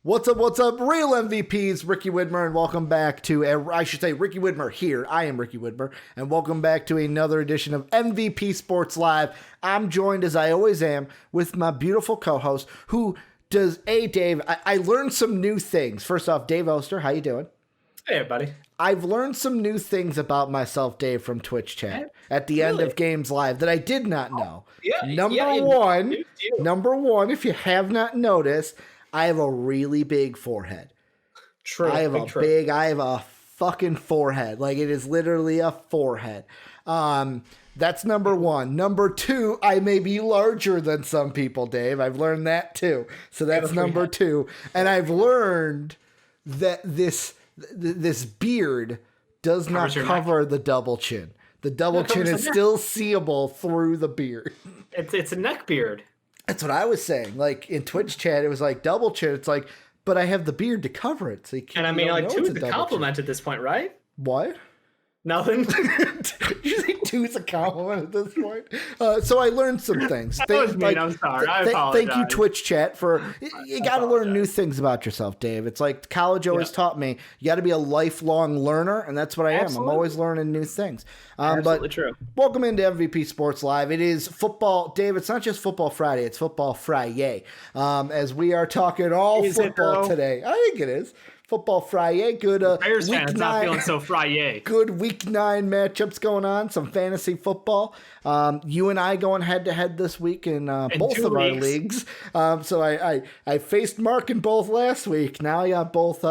What's up, real MVPs? Ricky Widmer, and welcome back to, Ricky Widmer here. I am Ricky Widmer, and welcome back to another edition of MVP Sports Live. I'm joined, as I always am, with my beautiful co-host, who does, Dave, I learned some new things. First off, Dave Oster, how you doing? Hey, everybody. I've learned some new things about myself, Dave, from Twitch chat at the end of Games Live that I did not know. Number one, if you have not noticed, I have a really big forehead. True. I have a fucking forehead. Like, it is literally a forehead. That's number one. Number two, I may be larger than some people, Dave. I've learned that too. So that's number two. And I've learned that this beard does not cover the double chin. The double chin is still seeable through the beard. It's a neck beard. That's what I was saying. Like, in Twitch chat, it was like double chin. It's like, but I have the beard to cover it. So you can't. And I mean, like, two is a compliment at this point, right? What? Nothing. You think two is a compliment at this point? So I learned some things. I'm sorry. I apologize. Thank you, Twitch chat, for you got to learn new things about yourself, Dave. It's like college always taught me. You got to be a lifelong learner, and that's what I am. Absolutely. I'm always learning new things. Absolutely true. Welcome into MVP Sports Live. It is football, Dave. It's not just Football Friday. It's Football Friday. As we are talking all football today. I think it is. Football Friday, good Bears fans not feeling so Friday. Good week 9 matchups going on, some fantasy football. You and I going head to head this week in both of our leagues. So I faced Mark in both last week. Now I got both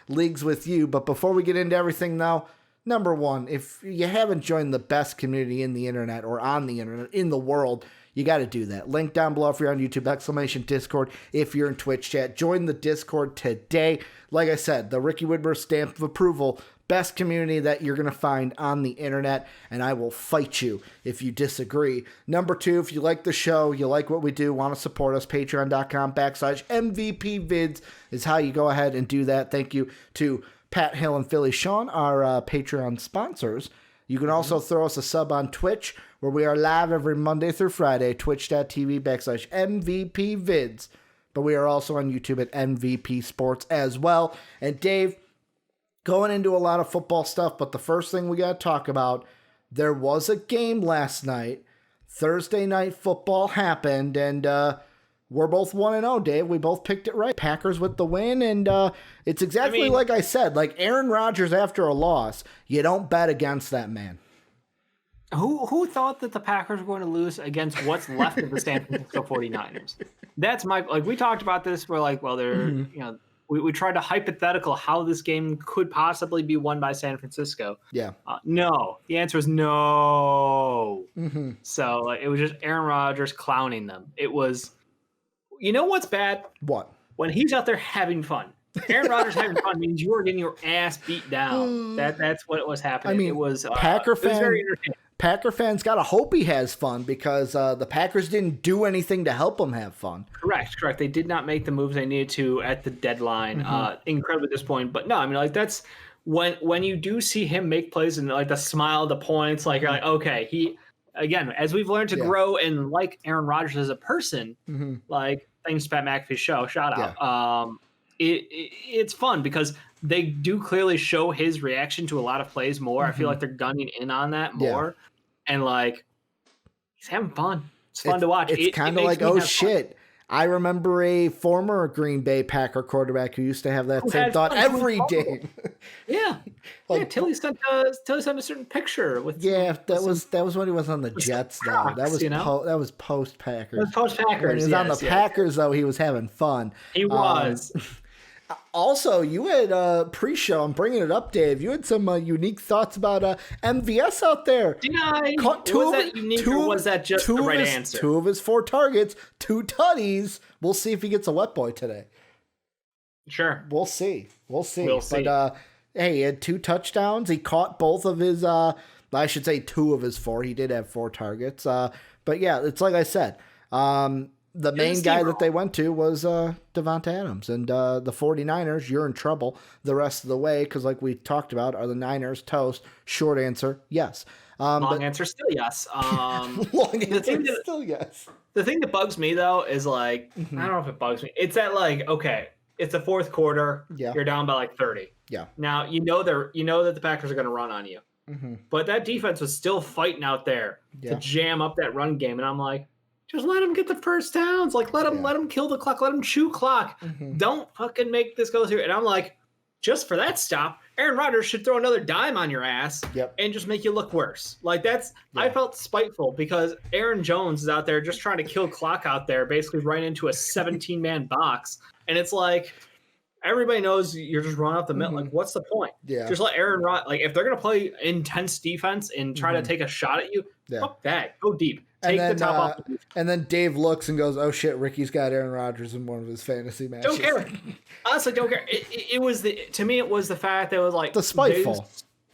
leagues with you. But before we get into everything now, number one, if you haven't joined the best community in the internet or on the internet in the world, you got to do that. Link down below if you're on YouTube, ! Discord if you're in Twitch chat. Join the Discord today. Like I said, the Ricky Widmer stamp of approval, best community that you're going to find on the internet, and I will fight you if you disagree. Number two, if you like the show, you like what we do, want to support us, patreon.com/MVPvids is how you go ahead and do that. Thank you to Pat Hill and Philly Sean, our Patreon sponsors. You can also throw us a sub on Twitch, where we are live every Monday through Friday, twitch.tv/MVPvids. But we are also on YouTube at MVP Sports as well. And Dave, going into a lot of football stuff, but the first thing we got to talk about, there was a game last night. Thursday night football happened, and we're both 1-0, Dave. We both picked it right. Packers with the win, and it's exactly like I said. Like Aaron Rodgers after a loss, you don't bet against that man. Who thought that the Packers were going to lose against what's left of the San Francisco 49ers? That's we talked about this. We're like, well, they're, we tried to hypothetical how this game could possibly be won by San Francisco. Yeah. No, the answer is no. Mm-hmm. So it was just Aaron Rodgers clowning them. It was, you know what's bad? What? When he's out there having fun. Aaron Rodgers having fun means you are getting your ass beat down. That's what was happening. I mean, it was Packer it was very entertaining. Packer fans got to hope he has fun because the Packers didn't do anything to help him have fun. Correct. They did not make the moves they needed to at the deadline. Incredibly disappointing. But no, I mean, like, that's when you do see him make plays and like the smile, the points, like you're like, okay, he, again, as we've learned to grow and like Aaron Rodgers as a person, like, thanks to Pat McAfee's show, shout out. It's fun because they do clearly show his reaction to a lot of plays more. I feel like they're gunning in on that more. And like, he's having fun. It's fun to watch. It's kind of like, oh shit. Fun. I remember a former Green Bay Packer quarterback who used to have that same thought every day. Yeah. Like, Tilly sent a certain picture with. Yeah, that was when he was on the Jets though. That was post Packers. It was post Packers. When he was on the Packers though, he was having fun. He was. Also, you had pre-show, I'm bringing it up, Dave. You had some unique thoughts about MVS out there. Did I? Was that unique or was that just the right answer? 2 of his 4 targets, 2 tutties. We'll see if he gets a wet boy today. Sure. We'll see. But, hey, he had 2 touchdowns. He caught both of his, I should say 2 of his 4. He did have 4 targets. But, yeah, it's like I said. The main guy that they went to was Devonta Adams. And the 49ers, you're in trouble the rest of the way because, like we talked about, are the Niners toast? Short answer, yes. Long answer, still yes. Long answer, still yes. The thing that bugs me, though, is like, I don't know if it bugs me. It's that, like, okay, it's the fourth quarter. Yeah. You're down by like 30. Yeah. Now you know that the Packers are going to run on you, but that defense was still fighting out there to jam up that run game, and I'm like, just let them get the first downs. Like let them kill the clock. Let them chew clock. Don't fucking make this go through. And I'm like, just for that stop, Aaron Rodgers should throw another dime on your ass and just make you look worse. Like that's I felt spiteful because Aaron Jones is out there just trying to kill clock out there, basically right into a 17-man box, and it's like. Everybody knows you're just running off the middle. Like, what's the point? Yeah. Just let Aaron Rodgers. Like, if they're gonna play intense defense and try to take a shot at you, fuck that. Go deep. Take the top off. And then Dave looks and goes, "Oh shit, Ricky's got Aaron Rodgers in one of his fantasy matches." Don't care. Honestly, don't care. It was to me. It was the fact that it was like the spiteful.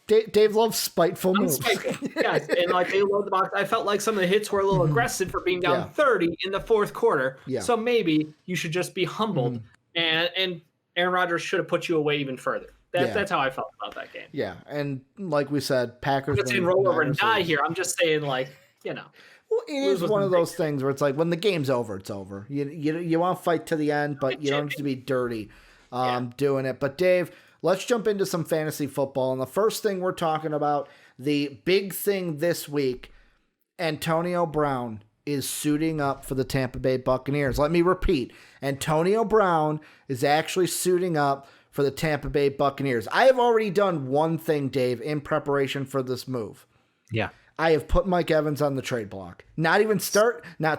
Dave loves spiteful moves. Spiteful. Yes, and like they load the box. I felt like some of the hits were a little aggressive for being down 30 in the fourth quarter. Yeah. So maybe you should just be humbled and Aaron Rodgers should have put you away even further. That's how I felt about that game. Yeah, and like we said, Packers. I'm not saying roll over and die here. I'm just saying, like, Well, it is one of those things where it's like when the game's over, it's over. You want to fight to the end, but you don't have to be dirty doing it. But Dave, let's jump into some fantasy football. And the first thing we're talking about, the big thing this week, Antonio Brown is suiting up for the Tampa Bay Buccaneers. Let me repeat. Antonio Brown is actually suiting up for the Tampa Bay Buccaneers. I have already done one thing, Dave, in preparation for this move. Yeah. I have put Mike Evans on the trade block. Not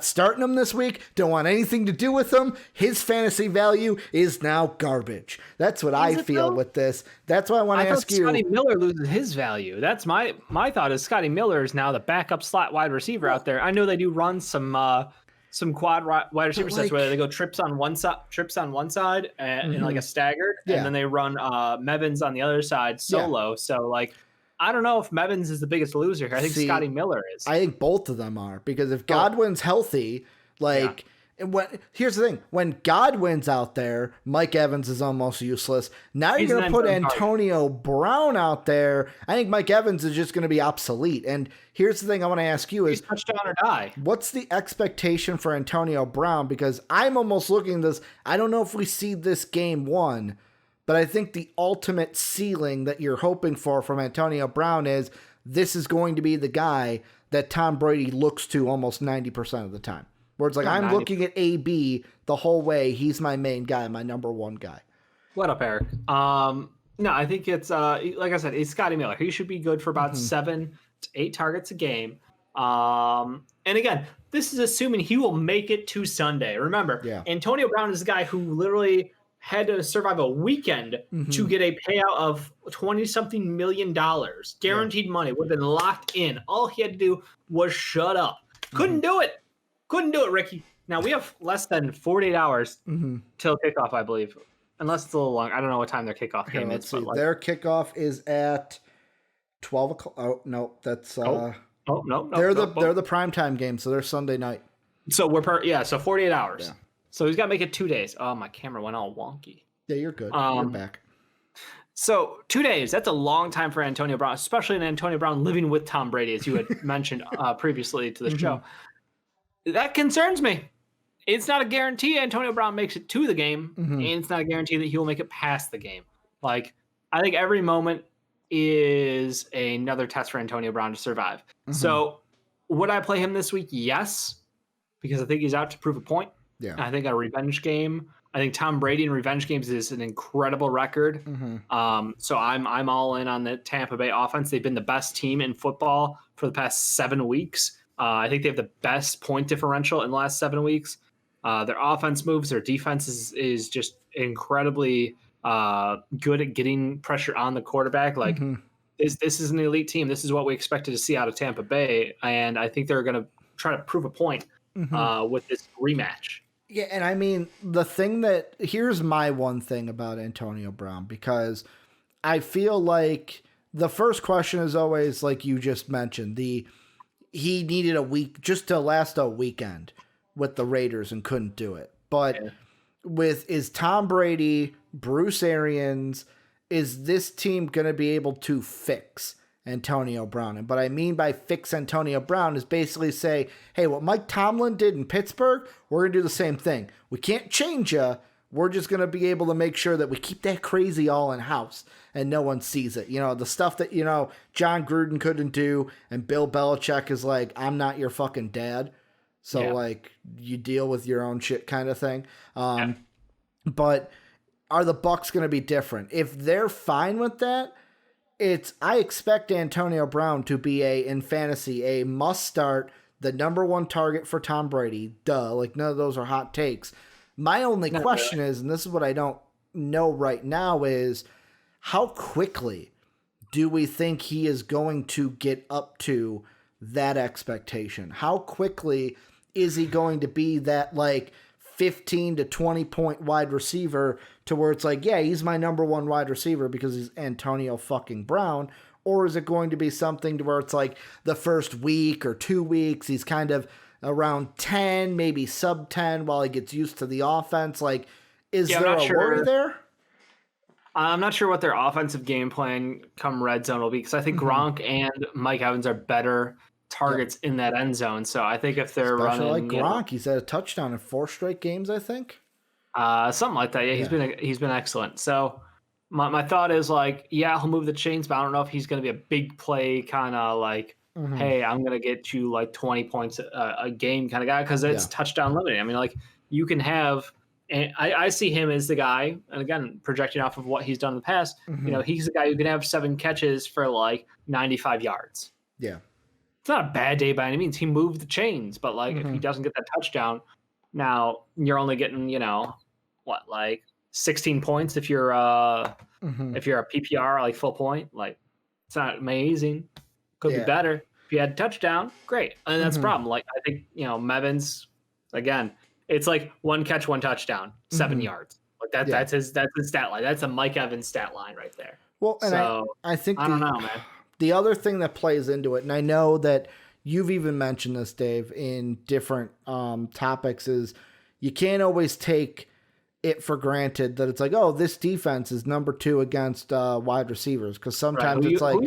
starting him this week. Don't want anything to do with him. His fantasy value is now garbage. That's what I feel with this. That's why I want to ask you. Scotty Miller loses his value. That's my thought is Scotty Miller is now the backup slot wide receiver out there. I know they do run some quad wide receiver sets where they go trips on one side and like a staggered, and then they run Mevins on the other side solo. Yeah. So like. I don't know if Mevins is the biggest loser here. I think Scotty Miller is. I think both of them are because if Godwin's healthy, here's the thing: when Godwin's out there, Mike Evans is almost useless. Now you're going to put Antonio Brown out there. I think Mike Evans is just going to be obsolete. And here's the thing: I want to ask you: touchdown or die? What's the expectation for Antonio Brown? Because I'm almost looking at this. I don't know if we see this game one. But I think the ultimate ceiling that you're hoping for from Antonio Brown is this is going to be the guy that Tom Brady looks to almost 90% of the time. Where it's like, I'm looking at AB the whole way. He's my main guy, my number one guy. What up, Eric? No, I think it's, like I said, it's Scotty Miller. He should be good for about 7 to 8 targets a game. And again, this is assuming he will make it to Sunday. Remember, Antonio Brown is the guy who literally had to survive a weekend to get a payout of $20-something million, guaranteed money, would have been locked in. All he had to do was shut up. Couldn't do it, Ricky. Now we have less than 48 hours till kickoff, I believe, unless it's a little long. I don't know what time their kickoff game is. But their kickoff is at 12 o'clock. Oh no, that's no. They're the primetime game, so they're Sunday night. So so 48 hours. Yeah. So he's got to make it 2 days. Oh, my camera went all wonky. Yeah, you're good. You're back. So 2 days, that's a long time for Antonio Brown, especially in Antonio Brown living with Tom Brady, as you had mentioned previously to the show. That concerns me. It's not a guarantee Antonio Brown makes it to the game, and it's not a guarantee that he will make it past the game. Like, I think every moment is another test for Antonio Brown to survive. So would I play him this week? Yes, because I think he's out to prove a point. Yeah, I think a revenge game. I think Tom Brady in revenge games is an incredible record. So I'm all in on the Tampa Bay offense. They've been the best team in football for the past 7 weeks. I think they have the best point differential in the last 7 weeks. Their offense moves. Their defense is just incredibly good at getting pressure on the quarterback. Like this is an elite team. This is what we expected to see out of Tampa Bay, and I think they're going to try to prove a point with this rematch. Yeah, and I mean, here's my one thing about Antonio Brown, because I feel like the first question is always, like you just mentioned, he needed a week just to last a weekend with the Raiders and couldn't do it. But is Tom Brady, Bruce Arians, is this team going to be able to fix Antonio Brown? And what I mean by fix Antonio Brown is basically say, hey, what Mike Tomlin did in Pittsburgh, we're going to do the same thing. We can't change you. we're just going to be able to make sure that we keep that crazy all in house and no one sees it. The stuff that, John Gruden couldn't do, and Bill Belichick is like, I'm not your fucking dad. So like you deal with your own shit kind of thing. But are the Bucs going to be different? If they're fine with that, I expect Antonio Brown to be in fantasy, a must start, the number one target for Tom Brady. Duh. Like none of those are hot takes. My only question is, and this is what I don't know right now, is how quickly do we think he is going to get up to that expectation? How quickly is he going to be that like 15 to 20 point wide receiver to where it's like, yeah, he's my number one wide receiver because he's Antonio fucking Brown? Or is it going to be something to where it's like the first week or 2 weeks, he's kind of around 10, maybe sub 10 while he gets used to the offense? Like, is there a worry there? I'm not sure what their offensive game plan come red zone will be, because I think Gronk and Mike Evans are better targets in that end zone. So I think if they're running like Gronk, he's had a touchdown in 4 straight games, I think. Something like that. Yeah, he's been excellent. So my thought is like, yeah, he'll move the chains, but I don't know if he's going to be a big play kind of like, hey, I'm going to get you like 20 points a game kind of guy, because it's touchdown limited. I mean, like you can have, and I see him as the guy, and again, projecting off of what he's done in the past, he's the guy who can have 7 catches for like 95 yards. Yeah. It's not a bad day by any means. He moved the chains, but like if he doesn't get that touchdown, now you're only getting, like 16 points if you're if you're a PPR, like full point. Like it's not amazing. Could be better. If you had a touchdown, great. And that's the problem. Like I think, Mevins, again, it's like 1 catch, 1 touchdown, 7 yards. Like that's his stat line. That's a Mike Evans stat line right there. Well, and so, I think I don't know, man. The other thing that plays into it, and I know that you've even mentioned this, Dave, in different topics, is you can't always take it for granted that it's like, oh, this defense is number 2 against wide receivers, because sometimes it's like,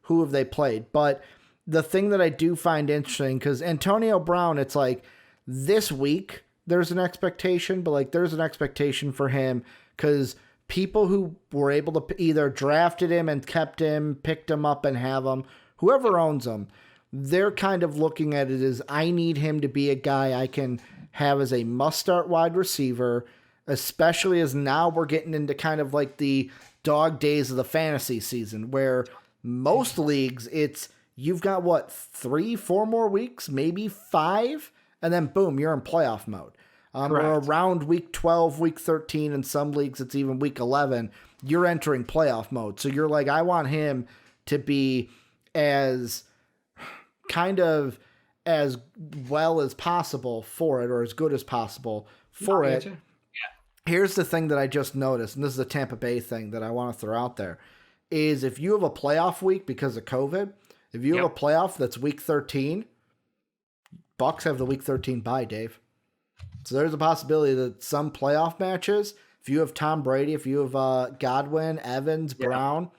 who have they played? But the thing that I do find interesting, because Antonio Brown, it's like this week there's an expectation, but like there's an expectation for him because people who were able to either drafted him and kept him, picked him up and have him, whoever owns him, they're kind of looking at it as, I need him to be a guy I can have as a must-start wide receiver, especially as now we're getting into kind of like the dog days of the fantasy season, where most leagues, it's you've got, 3-4 more weeks, maybe 5, and then boom, you're in playoff mode. Or around week 12, week 13, in some leagues it's even week 11, you're entering playoff mode. So you're like, I want him to be as kind of as well as possible for it, or as good as possible for it. Here's the thing that I just noticed, and this is a Tampa Bay thing that I want to throw out there, is if you have a playoff week because of COVID, if you have a playoff that's week 13, Bucs have the week 13 bye, Dave. So there's a possibility that some playoff matches, if you have Tom Brady, if you have Godwin, Evans, Brown,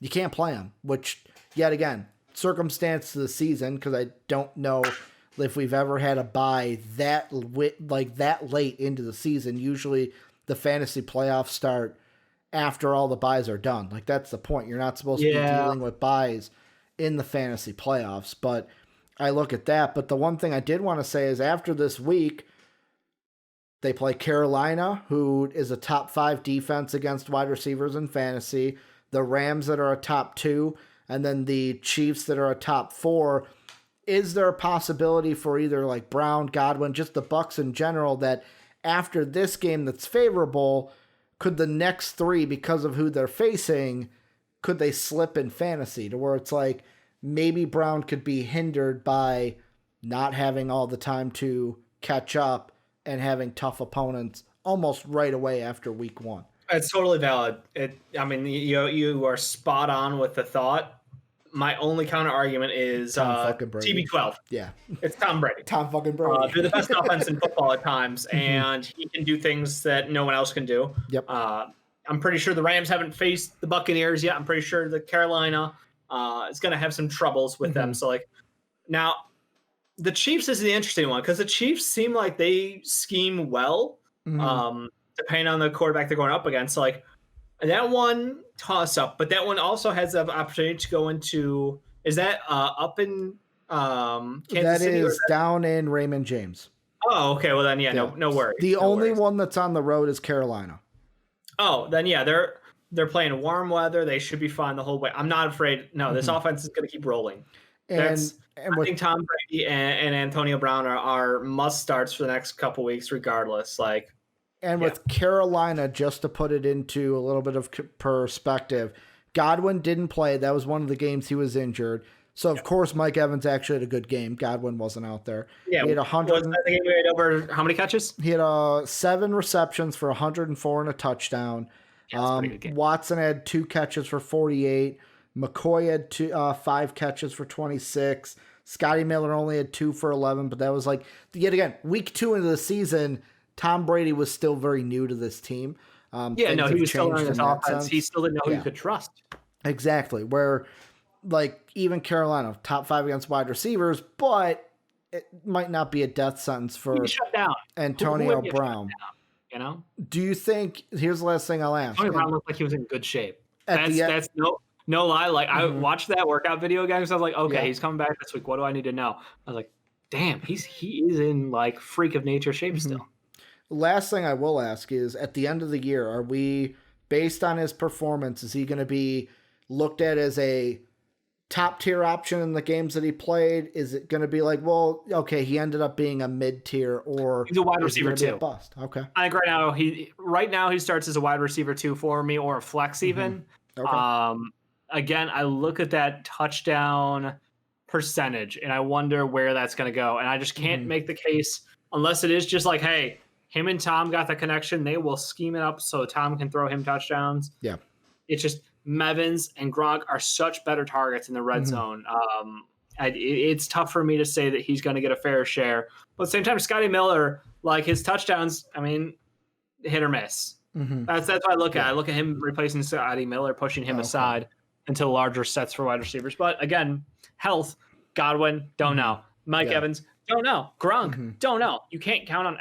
you can't play them, which, yet again, circumstance to the season, because I don't know if we've ever had a bye that late into the season. Usually the fantasy playoffs start after all the byes are done. Like, that's the point. You're not supposed to be dealing with byes in the fantasy playoffs, but I look at that. But the one thing I did want to say is after this week, they play Carolina, who is a top 5 defense against wide receivers in fantasy, the Rams that are a top 2, and then the Chiefs that are a top 4. Is there a possibility for either like Brown, Godwin, just the Bucs in general, that after this game that's favorable, could the next 3, because of who they're facing, could they slip in fantasy to where it's like maybe Brown could be hindered by not having all the time to catch up and having tough opponents almost right away after week 1? It's totally valid. You are spot on with the thought. My only counter argument is TB12. Yeah. It's Tom Brady. Tom fucking Brady. They're the best offense in football at times, and he can do things that no one else can do. Yep. I'm pretty sure the Rams haven't faced the Buccaneers yet. I'm pretty sure the Carolina is going to have some troubles with them. So, like, now the Chiefs is the interesting one, because the Chiefs seem like they scheme well. depending on the quarterback they're going up against. So like that one toss up, but that one also has the opportunity to go into. Is that up in Kansas City? That is down in Raymond James. Oh, okay. Well then, no worries. The only one that's on the road is Carolina. Oh, then they're playing warm weather. They should be fine the whole way. I'm not afraid. No, this offense is going to keep rolling. I think Tom Brady and Antonio Brown are must starts for the next couple weeks, regardless. With Carolina, just to put it into a little bit of perspective, Godwin didn't play. That was one of the games he was injured. So, of course, Mike Evans actually had a good game. Godwin wasn't out there. Yeah, he had 100. He had over how many catches? He had 7 receptions for 104 and a touchdown. Yeah, that's a pretty good game. Watson had 2 catches for 48. McCoy had 5 catches for 26. Scotty Miller only had 2 for 11, but that was yet again, week 2 into the season, Tom Brady was still very new to this team. He was still learning his offense. He still didn't know who he could trust. Exactly. Where, even Carolina, top 5 against wide receivers, but it might not be a death sentence for Antonio Brown. Do you think, here's the last thing I'll ask. Antonio Brown looked like he was in good shape. That's no lie. I watched that workout video again because I was like, okay, he's coming back this week. What do I need to know? I was like, damn, he is in freak of nature shape still. Last thing I will ask is, at the end of the year, are we, based on his performance, is he going to be looked at as a top tier option in the games that he played? Is it going to be okay, he ended up being a mid tier, or he's a wide receiver too? Bust. Okay. I think right now he starts as a wide receiver 2 for me, or a flex even. Okay. Again, I look at that touchdown percentage and I wonder where that's going to go, and I just can't make the case unless it is just hey, him and Tom got the connection. They will scheme it up so Tom can throw him touchdowns. Yeah. It's just Mevins and Gronk are such better targets in the red zone. It's tough for me to say that he's going to get a fair share. But at the same time, Scotty Miller, his touchdowns, hit or miss. That's what I look at. I look at him replacing Scotty Miller, pushing him aside into larger sets for wide receivers. But again, health, Godwin, don't know. Mike Evans, don't know. Gronk, don't know. You can't count on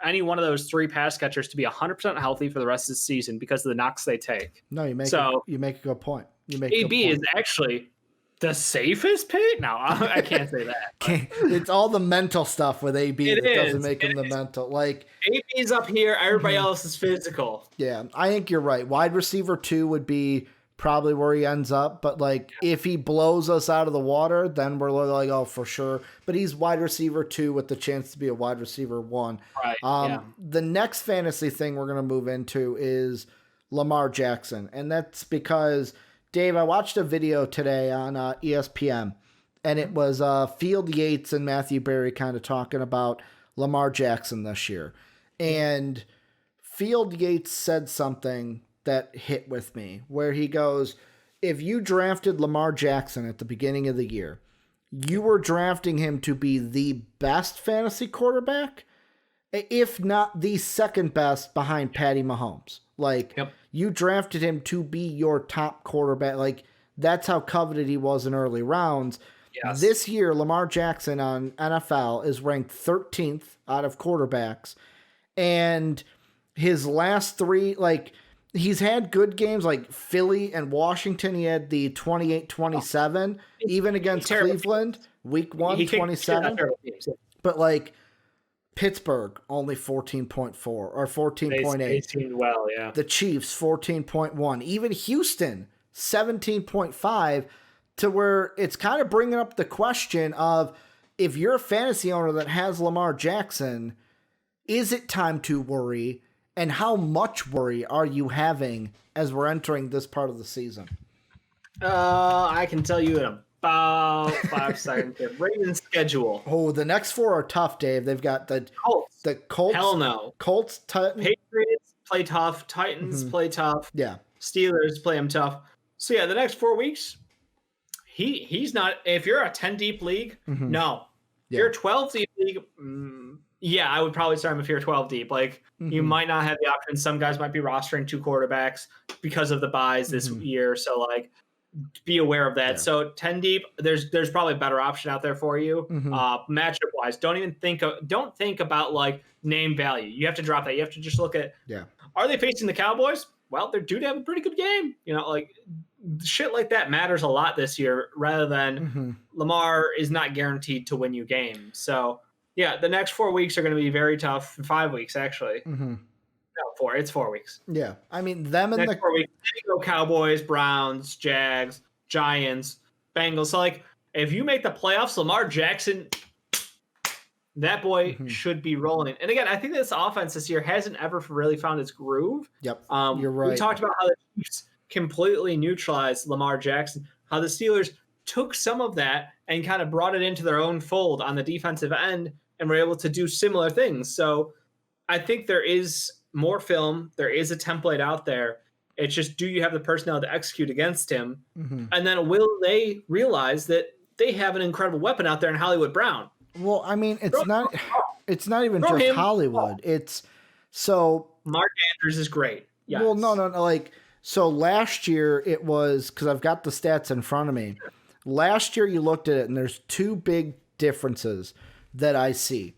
any one of those 3 pass catchers to be 100% healthy for the rest of the season because of the knocks they take. No, you make a good point. AB is actually the safest pick. No, I can't say that. It's all the mental stuff with AB doesn't make him the mental. AB's up here, everybody else is physical. Yeah, I think you're right. Wide receiver 2 would be probably where he ends up, but if he blows us out of the water, then we're oh, for sure. But he's wide receiver 2 with the chance to be a wide receiver 1. Right. The next fantasy thing we're going to move into is Lamar Jackson, and that's because, Dave, I watched a video today on ESPN, and it was Field Yates and Matthew Berry kind of talking about Lamar Jackson this year, and Field Yates said something that hit with me, where he goes, if you drafted Lamar Jackson at the beginning of the year, you were drafting him to be the best fantasy quarterback, if not the second best behind Patty Mahomes. You drafted him to be your top quarterback. That's how coveted he was in early rounds. Yes. This year, Lamar Jackson on NFL is ranked 13th out of quarterbacks, and his last 3, he's had good games like Philly and Washington. He had the 28-27, even against Cleveland, week 1, 27. But Pittsburgh, only 14.4 or 14.8. They seemed well, yeah. The Chiefs, 14.1. Even Houston, 17.5, to where it's kind of bringing up the question of, if you're a fantasy owner that has Lamar Jackson, is it time to worry? And how much worry are you having as we're entering this part of the season? I can tell you in about 5 seconds. The Ravens schedule. Oh, the next 4 are tough, Dave. They've got the Colts. Hell no. Colts, Patriots play tough. Titans play tough. Yeah. Steelers play them tough. So yeah, the next 4 weeks, he's not. If you're a 10 deep league, no. If you're a 12 deep league, yeah, I would probably start him if you're 12 deep. You might not have the option. Some guys might be rostering 2 quarterbacks because of the buys this year. So be aware of that. Yeah. So 10 deep, there's probably a better option out there for you. Matchup wise, don't think about like name value. You have to drop that. You have to just look at, are they facing the Cowboys? Well, they're due to have a pretty good game. Like shit like that matters a lot this year, rather than Lamar is not guaranteed to win you games. So yeah, the next 4 weeks are going to be very tough. 5 weeks actually. No, it's 4 weeks. Yeah, I mean them and next 4 weeks. Go Cowboys, Browns, Jags, Giants, Bengals. So like, if you make the playoffs, Lamar Jackson, that boy should be rolling. And again, I think this offense this year hasn't ever really found its groove. Yep, you're right. We talked about how the Chiefs completely neutralized Lamar Jackson. How the Steelers took some of that and kind of brought it into their own fold on the defensive end, and were able to do similar things. So I think there is more film. There is a template out there. It's just, do you have the personnel to execute against him? And then will they realize that they have an incredible weapon out there in Hollywood Brown? Well, I mean, it's not even just Hollywood. It's so Mark Andrews is great. Yes. Well, no. Like, so last year it was, because I've got the stats in front of me. Last year you looked at it, and there's two big differences that I see.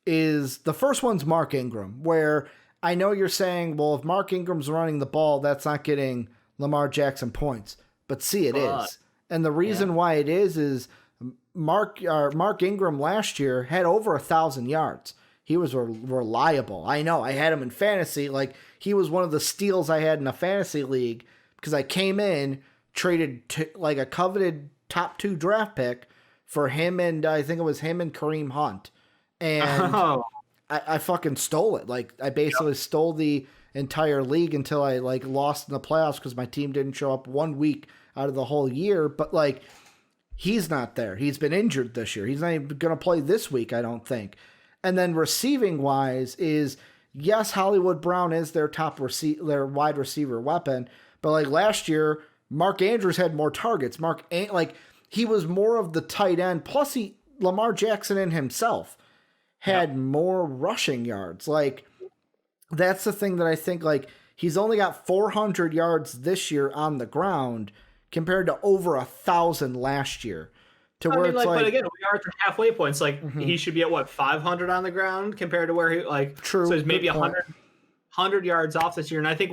Is the first one's Mark Ingram, where I know you're saying, well, if Mark Ingram's running the ball, that's not getting Lamar Jackson points. But see, it is. And the reason why it is Mark Ingram last year had over 1,000 yards. He was reliable. I know. I had him in fantasy. Like, he was one of the steals I had in a fantasy league, because I came in, traded like a coveted top 2 draft pick for him, and I think it was him and Kareem Hunt. And I fucking stole it. Like, I basically stole the entire league until I like lost in the playoffs because my team didn't show up 1 week out of the whole year. But like, he's not there. He's been injured this year. He's not even going to play this week, I don't think. And then receiving wise is, yes, Hollywood Brown is their their wide receiver weapon. But like last year, Mark Andrews had more targets. He was more of the tight end. Plus Lamar Jackson in himself had more rushing yards. Like, that's the thing that I think, like, he's only got 400 yards this year on the ground compared to over 1,000 last year. But again, we are at the halfway points. Like, he should be at 500 on the ground compared to where he, like, true. So he's maybe 100 yards off this year. And I think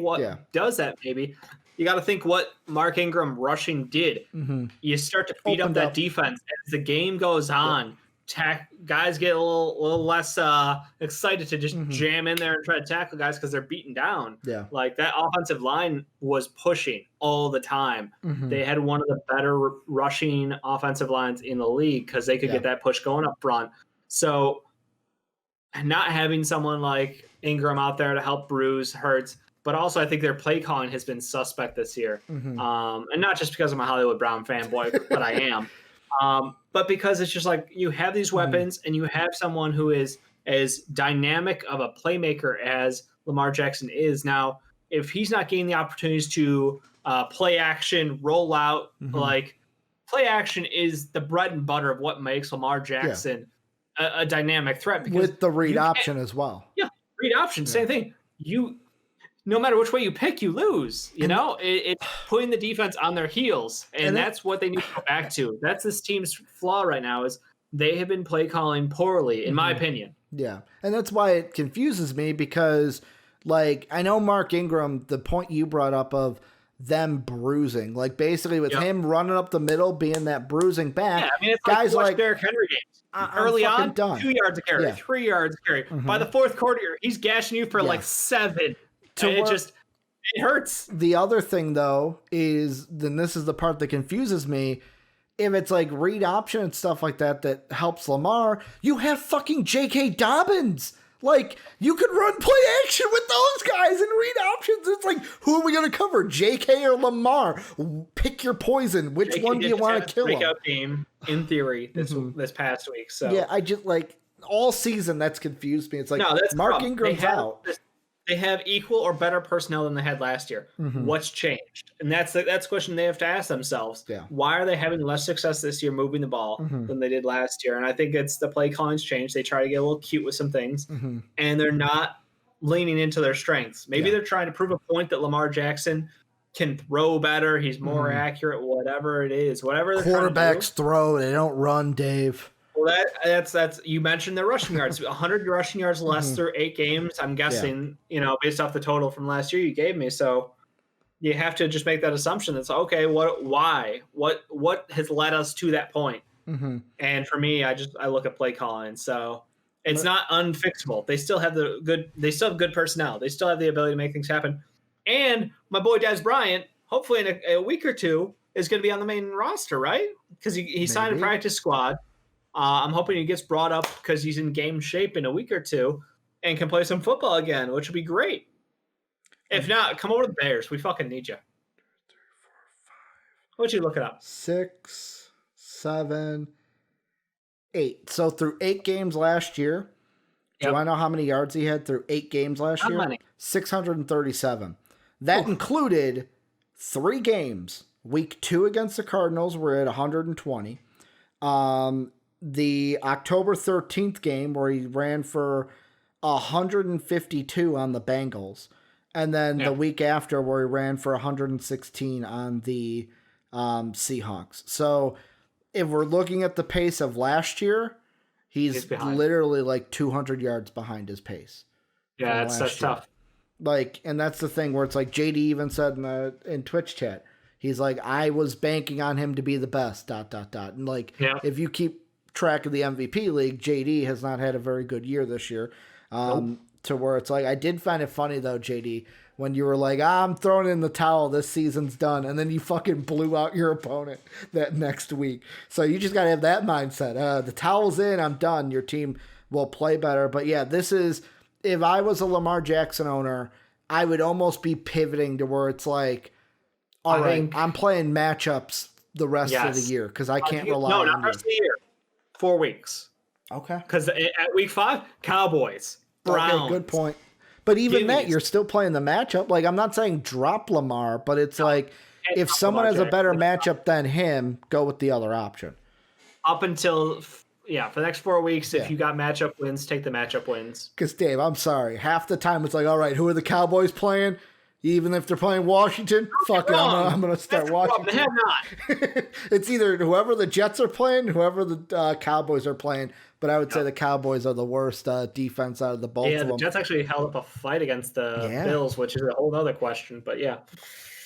does that, maybe, you got to think what Mark Ingram rushing did. You start to feed up that defense as the game goes on. Guys get a little less excited to just jam in there and try to tackle guys because they're beaten down. Yeah, like that offensive line was pushing all the time. They had one of the better rushing offensive lines in the league because they could get that push going up front. So not having someone like Ingram out there to help bruise hurts. But also, I think their play calling has been suspect this year. And not just because I'm a Hollywood Brown fanboy, but I am. But because it's just like, you have these weapons and you have someone who is as dynamic of a playmaker as Lamar Jackson is. Now, if he's not getting the opportunities to play action, roll out, like, play action is the bread and butter of what makes Lamar Jackson a dynamic threat. Because with the read option as well. Yeah, read option, same thing. No matter which way you pick, you lose. It's putting the defense on their heels, and that's what they need to go back to. That's this team's flaw right now, is they have been play calling poorly, in my opinion. Yeah, and that's why it confuses me, because, like, I know Mark Ingram, the point you brought up of them bruising, like, basically with him running up the middle, being that bruising back. Yeah, I mean, it's guys like Derrick Henry games. Early on, done. 2 yards of carry, 3 yards of carry. By the fourth quarter, he's gashing you for like 7. It hurts. The other thing, though, is, then this is the part that confuses me, if it's like read option and stuff like that helps Lamar, you have fucking J.K. Dobbins. Like, you could run play action with those guys and read options. It's like, who are we going to cover, J.K. or Lamar? Pick your poison. Which one do you want to kill him? Breakout game, in theory, this past week. So yeah, I just, like, all season that's confused me. It's like, Mark Ingram's out. They have equal or better personnel than they had last year. What's changed? And that's the question they have to ask themselves. Yeah. Why are they having less success this year moving the ball than they did last year? And I think it's the play calling's changed. They try to get a little cute with some things, and they're not leaning into their strengths. Maybe they're trying to prove a point that Lamar Jackson can throw better. He's more accurate, whatever it is. Whatever they're quarterbacks throw, they don't run, Dave. Well, that's you mentioned the rushing yards. 100 rushing yards less through 8 games. I'm guessing, based off the total from last year you gave me. So you have to just make that assumption. That's okay. Why? What has led us to that point? And for me, I look at play calling. So it's not unfixable. They still have good personnel. They still have the ability to make things happen. And my boy Des Bryant, hopefully in a week or two, is going to be on the main roster, right? Because he signed a practice squad. I'm hoping he gets brought up because he's in game shape in a week or two and can play some football again, which would be great. If not, come over to the Bears. We fucking need you. 3, 4, 5. What'd you look it up? 6, 7, 8. So through 8 games last year, do I know how many yards he had through 8 games last year? Many? 637. That included 3 games. Week 2 against the Cardinals, we're at 120. The October 13th game where he ran for 152 on the Bengals. And then the week after where he ran for 116 on the Seahawks. So if we're looking at the pace of last year, he's literally like 200 yards behind his pace. Yeah, that's tough. Like, and that's the thing where it's like JD even said in Twitch chat, he's like, I was banking on him to be the best, ... And like, if you keep track of the MVP league, JD has not had a very good year this year. To where it's like, I did find it funny though, JD, when you were like, I'm throwing in the towel, this season's done. And then you fucking blew out your opponent that next week. So you just got to have that mindset. The towel's in, I'm done. Your team will play better. But yeah, this is, if I was a Lamar Jackson owner, I would almost be pivoting to where it's like, all right, I'm playing matchups the rest of the year because I can't rely on you. No, not rest of the year. 4 weeks. Okay. Because at week 5, Cowboys, Browns. Okay, good point. But even that, you're still playing the matchup. Like, I'm not saying drop Lamar, but it's like, if someone has a better matchup than him, go with the other option. Up until, for the next 4 weeks, if you got matchup wins, take the matchup wins. Because, Dave, I'm sorry. Half the time it's like, all right, who are the Cowboys playing? Even if they're playing Washington, fuck it, I'm going to start Washington. They have not. It's either whoever the Jets are playing, whoever the Cowboys are playing. But I would say the Cowboys are the worst defense out of the both of them. Yeah, the Jets actually held up a fight against the Bills, which is a whole other question. But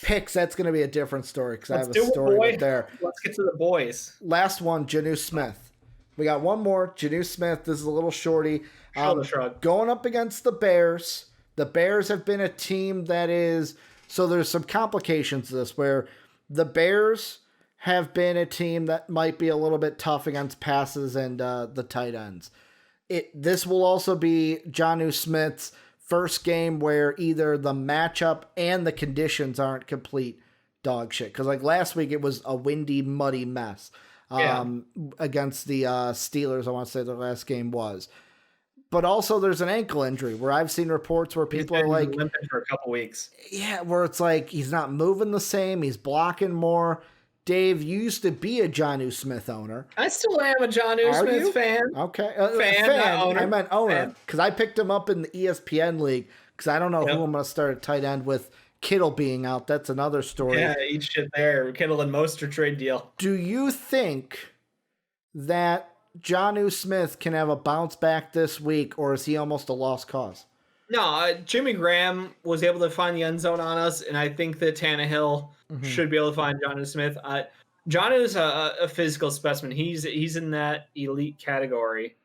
picks, that's going to be a different story because I have a story right there. Let's get to the boys. Last one, Jonnu Smith. We got one more, Jonnu Smith. This is a little shorty. Going up against the Bears. The Bears have been a team that is, so there's some complications to this where the Bears have been a team that might be a little bit tough against passes and the tight ends. This will also be Jonnu Smith's first game where either the matchup and the conditions aren't complete dog shit. Because like last week it was a windy, muddy mess against the Steelers. I want to say their last game was. But also there's an ankle injury where I've seen reports where people are like limping for a couple weeks. Yeah, where it's like he's not moving the same, he's blocking more. Dave, you used to be a Jonnu Smith owner. I still am a Jonnu Smith fan. Okay. Fan. Owner. I meant owner because I picked him up in the ESPN league because I don't know who I'm going to start at tight end with Kittle being out. That's another story. Yeah, eat shit there. Kittle and Oster trade deal. Do you think that Jonnu Smith can have a bounce back this week, or is he almost a lost cause? No, Jimmy Graham was able to find the end zone on us, and I think that Tannehill should be able to find Jonnu Smith. Jonnu's a physical specimen. He's in that elite category.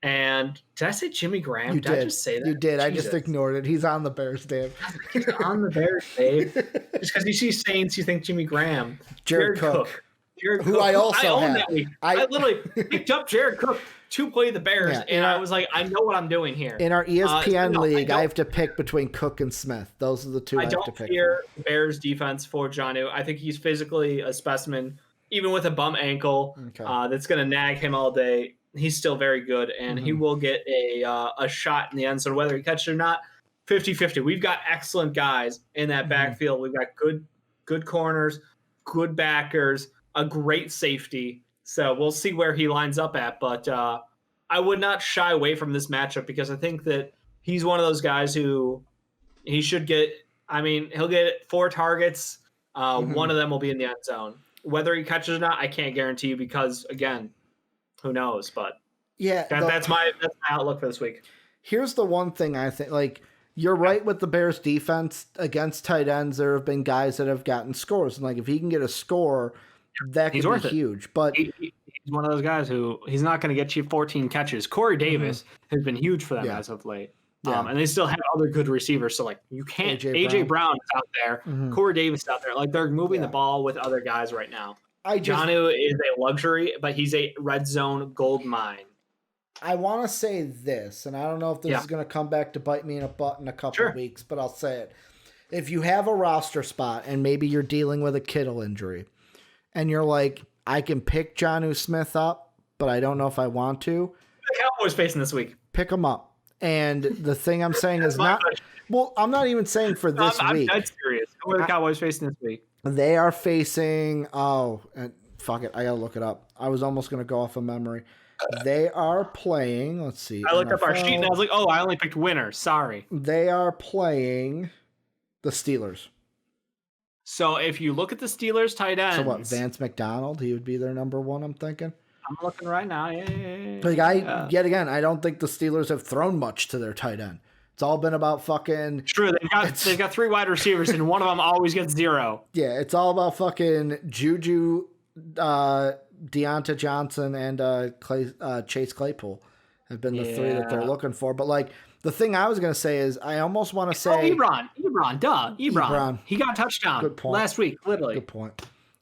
And did I say Jimmy Graham? Did I just say that? You did. Jesus. I just ignored it. He's on the Bears, Dave. He's on the Bears, Dave. Just because you see Saints, you think Jimmy Graham. Jared Cook. Who I also own that week. I literally picked up Jared Cook to play the Bears, and I was like, I know what I'm doing here. In our ESPN league, I have to pick between Cook and Smith. Those are the two I have to pick. I don't fear the Bears defense for Jonnu. I think he's physically a specimen, even with a bum ankle that's going to nag him all day. He's still very good, and he will get a shot in the end zone, whether he catches it or not. 50-50. We've got excellent guys in that backfield. We've got good corners, good backers, a great safety. So we'll see where he lines up at. But I would not shy away from this matchup because I think that he's one of those guys who he should get I mean, he'll get 4 targets. One of them will be in the end zone. Whether he catches or not, I can't guarantee you because, again, who knows? But yeah, that's my outlook for this week. Here's the one thing I think, like, you're right with the Bears defense against tight ends. There have been guys that have gotten scores, and like if he can get a score, that could be huge. But he's one of those guys who he's not going to get you 14 catches. Corey Davis has been huge for them as of late. And they still have other good receivers. So like you can't. AJ Brown is out there. Corey Davis is out there. Like they're moving the ball with other guys right now. Jonnu is a luxury, but he's a red zone gold mine. I want to say this, and I don't know if this is going to come back to bite me in a butt in a couple of weeks, but I'll say it. If you have a roster spot and maybe you're dealing with a Kittle injury and you're like, I can pick Jonnu Smith up, but I don't know if I want to. The Cowboys facing this week. Pick him up. And the thing I'm saying is not – well, I'm not even saying for this week. I'm serious. Who are the Cowboys facing this week? They are facing – fuck it. I got to look it up. I was almost going to go off of memory. They are playing. Let's see. I looked up our sheet and I was like, "Oh, I only picked winners. Sorry." They are playing the Steelers. So if you look at the Steelers tight ends, so what? Vance McDonald, he would be their number one. I'm thinking. I'm looking right now. Yet again, I don't think the Steelers have thrown much to their tight end. It's all been about fucking. True, they've got 3 wide receivers and one of them always gets 0. Yeah, it's all about fucking Juju. Deonta Johnson and Chase Claypool have been the 3 that they're looking for. But like the thing I was gonna say is I almost want to say Ebron. He got a touchdown last week, literally. Good point.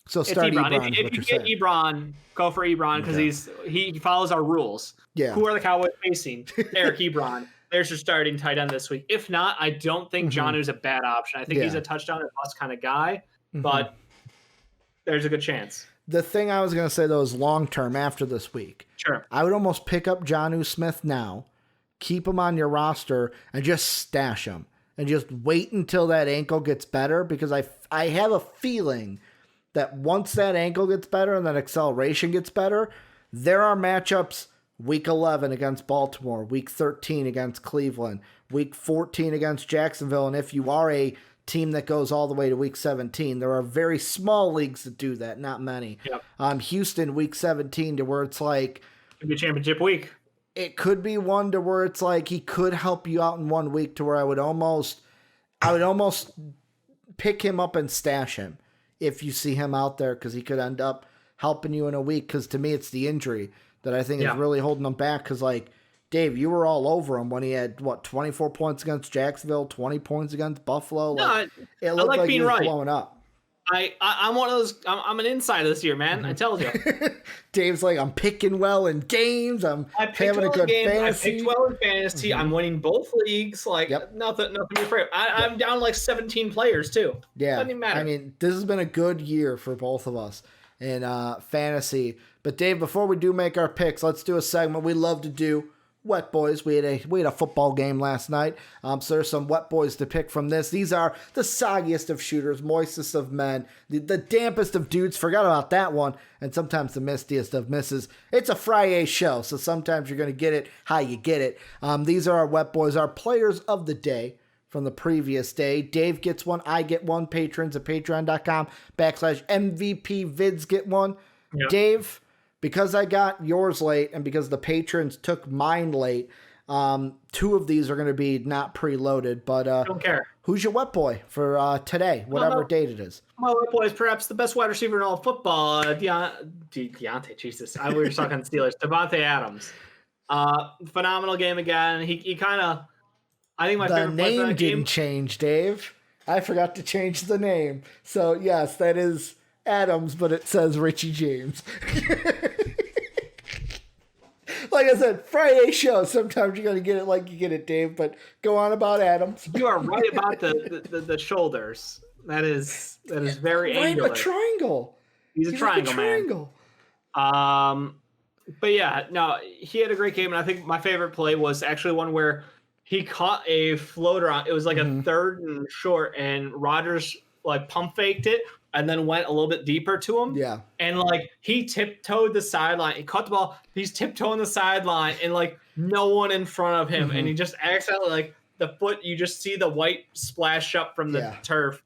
So start Ebron. If you get Ebron, go for Ebron because he follows our rules. Yeah. Who are the Cowboys facing? Eric Ebron. There's your starting tight end this week. If not, I don't think Jonnu's a bad option. I think he's a touchdown and bust kind of guy, but there's a good chance. The thing I was going to say, though, is long-term after this week. Sure. I would almost pick up Jonnu Smith now, keep him on your roster, and just stash him. And just wait until that ankle gets better, because I have a feeling that once that ankle gets better and that acceleration gets better, there are matchups week 11 against Baltimore, week 13 against Cleveland, week 14 against Jacksonville, and if you are a team that goes all the way to week 17. There are very small leagues that do that, not many. Yep. Houston week 17 to where it's like could be championship week. It could be one to where it's like he could help you out in 1 week to where I would almost pick him up and stash him if you see him out there, because he could end up helping you in a week. Because to me, it's the injury that I think is really holding him back. Because like Dave, you were all over him when he had 24 points against Jacksonville, 20 points against Buffalo. It looked like he was blowing up. I'm one of those. I'm an insider this year, man. I tell you. Dave's like, I'm picking well in games. I'm having a good fantasy. I picked well in fantasy. I'm winning both leagues. Like nothing to be afraid of. I'm down like 17 players too. Yeah, doesn't even matter. I mean, this has been a good year for both of us in fantasy. But Dave, before we do make our picks, let's do a segment we love to do. Wet Boys. We had a football game last night, so there's some Wet Boys to pick from this. These are the soggiest of shooters, moistest of men, the dampest of dudes. Forgot about that one, and sometimes the mistiest of misses. It's a Friday show, so sometimes you're going to get it how you get it. These are our Wet Boys, our players of the day from the previous day. Dave gets one, I get one. Patrons at patreon.com/MVP vids get one. Yep. Dave, because I got yours late and because the patrons took mine late, 2 of these are going to be not preloaded. But don't care. Who's your wet boy for today, whatever date it is? My wet boy is perhaps the best wide receiver in all of football. Deontay, Jesus. We were talking Steelers. Devontae Adams. Phenomenal game again. He kind of, I think my favorite play for that game. The name didn't change, Dave. I forgot to change the name. So, yes, that is Adams, but it says Richie James. Like I said, Friday show. Sometimes you're going to get it like you get it, Dave, but go on about Adams. You are right about the shoulders. That is very angular. Right, a triangle. He's a triangle, man. But yeah, no, he had a great game, and I think my favorite play was actually one where he caught a floater on. It was like a 3rd and short, and Rodgers like pump faked it and then went a little bit deeper to him. Yeah. And like he tiptoed the sideline. He caught the ball. He's tiptoeing the sideline and like no one in front of him. And he just accidentally like foot, you just see the white splash up from the turf.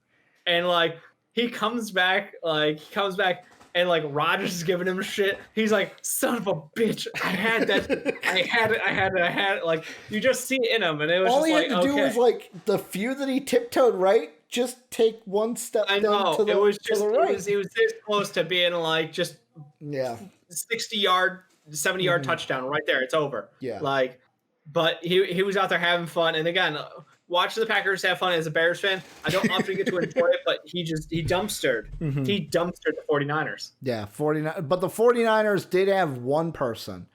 And like he comes back and like Rodgers is giving him shit. He's like, son of a bitch. I had it. Like you just see it in him. And it was all just he had to do was like the few that he tiptoed right, just take one step down to the right. It was this close to being like just 60-yard, 70-yard touchdown right there. It's over. Yeah. Like, but he was out there having fun. And again, watching the Packers have fun as a Bears fan, I don't often get to enjoy it, but he dumpstered. He dumpstered the 49ers. Yeah, 49. But the 49ers did have one person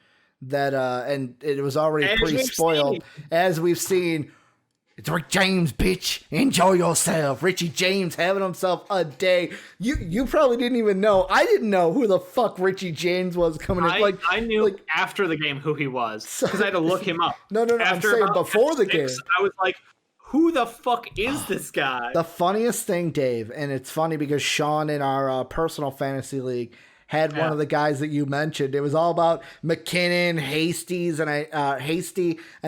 that, and it was already pretty spoiled. As we've seen, it's Rick James, bitch. Enjoy yourself. Richie James having himself a day. You probably didn't even know. I didn't know who the fuck Richie James was coming in. I knew after the game who he was because I had to look him up. No. I'm saying before the game. I was like, who the fuck is this guy? The funniest thing, Dave, and it's funny because Sean in our personal fantasy league had one of the guys that you mentioned. It was all about McKinnon, Hasty, and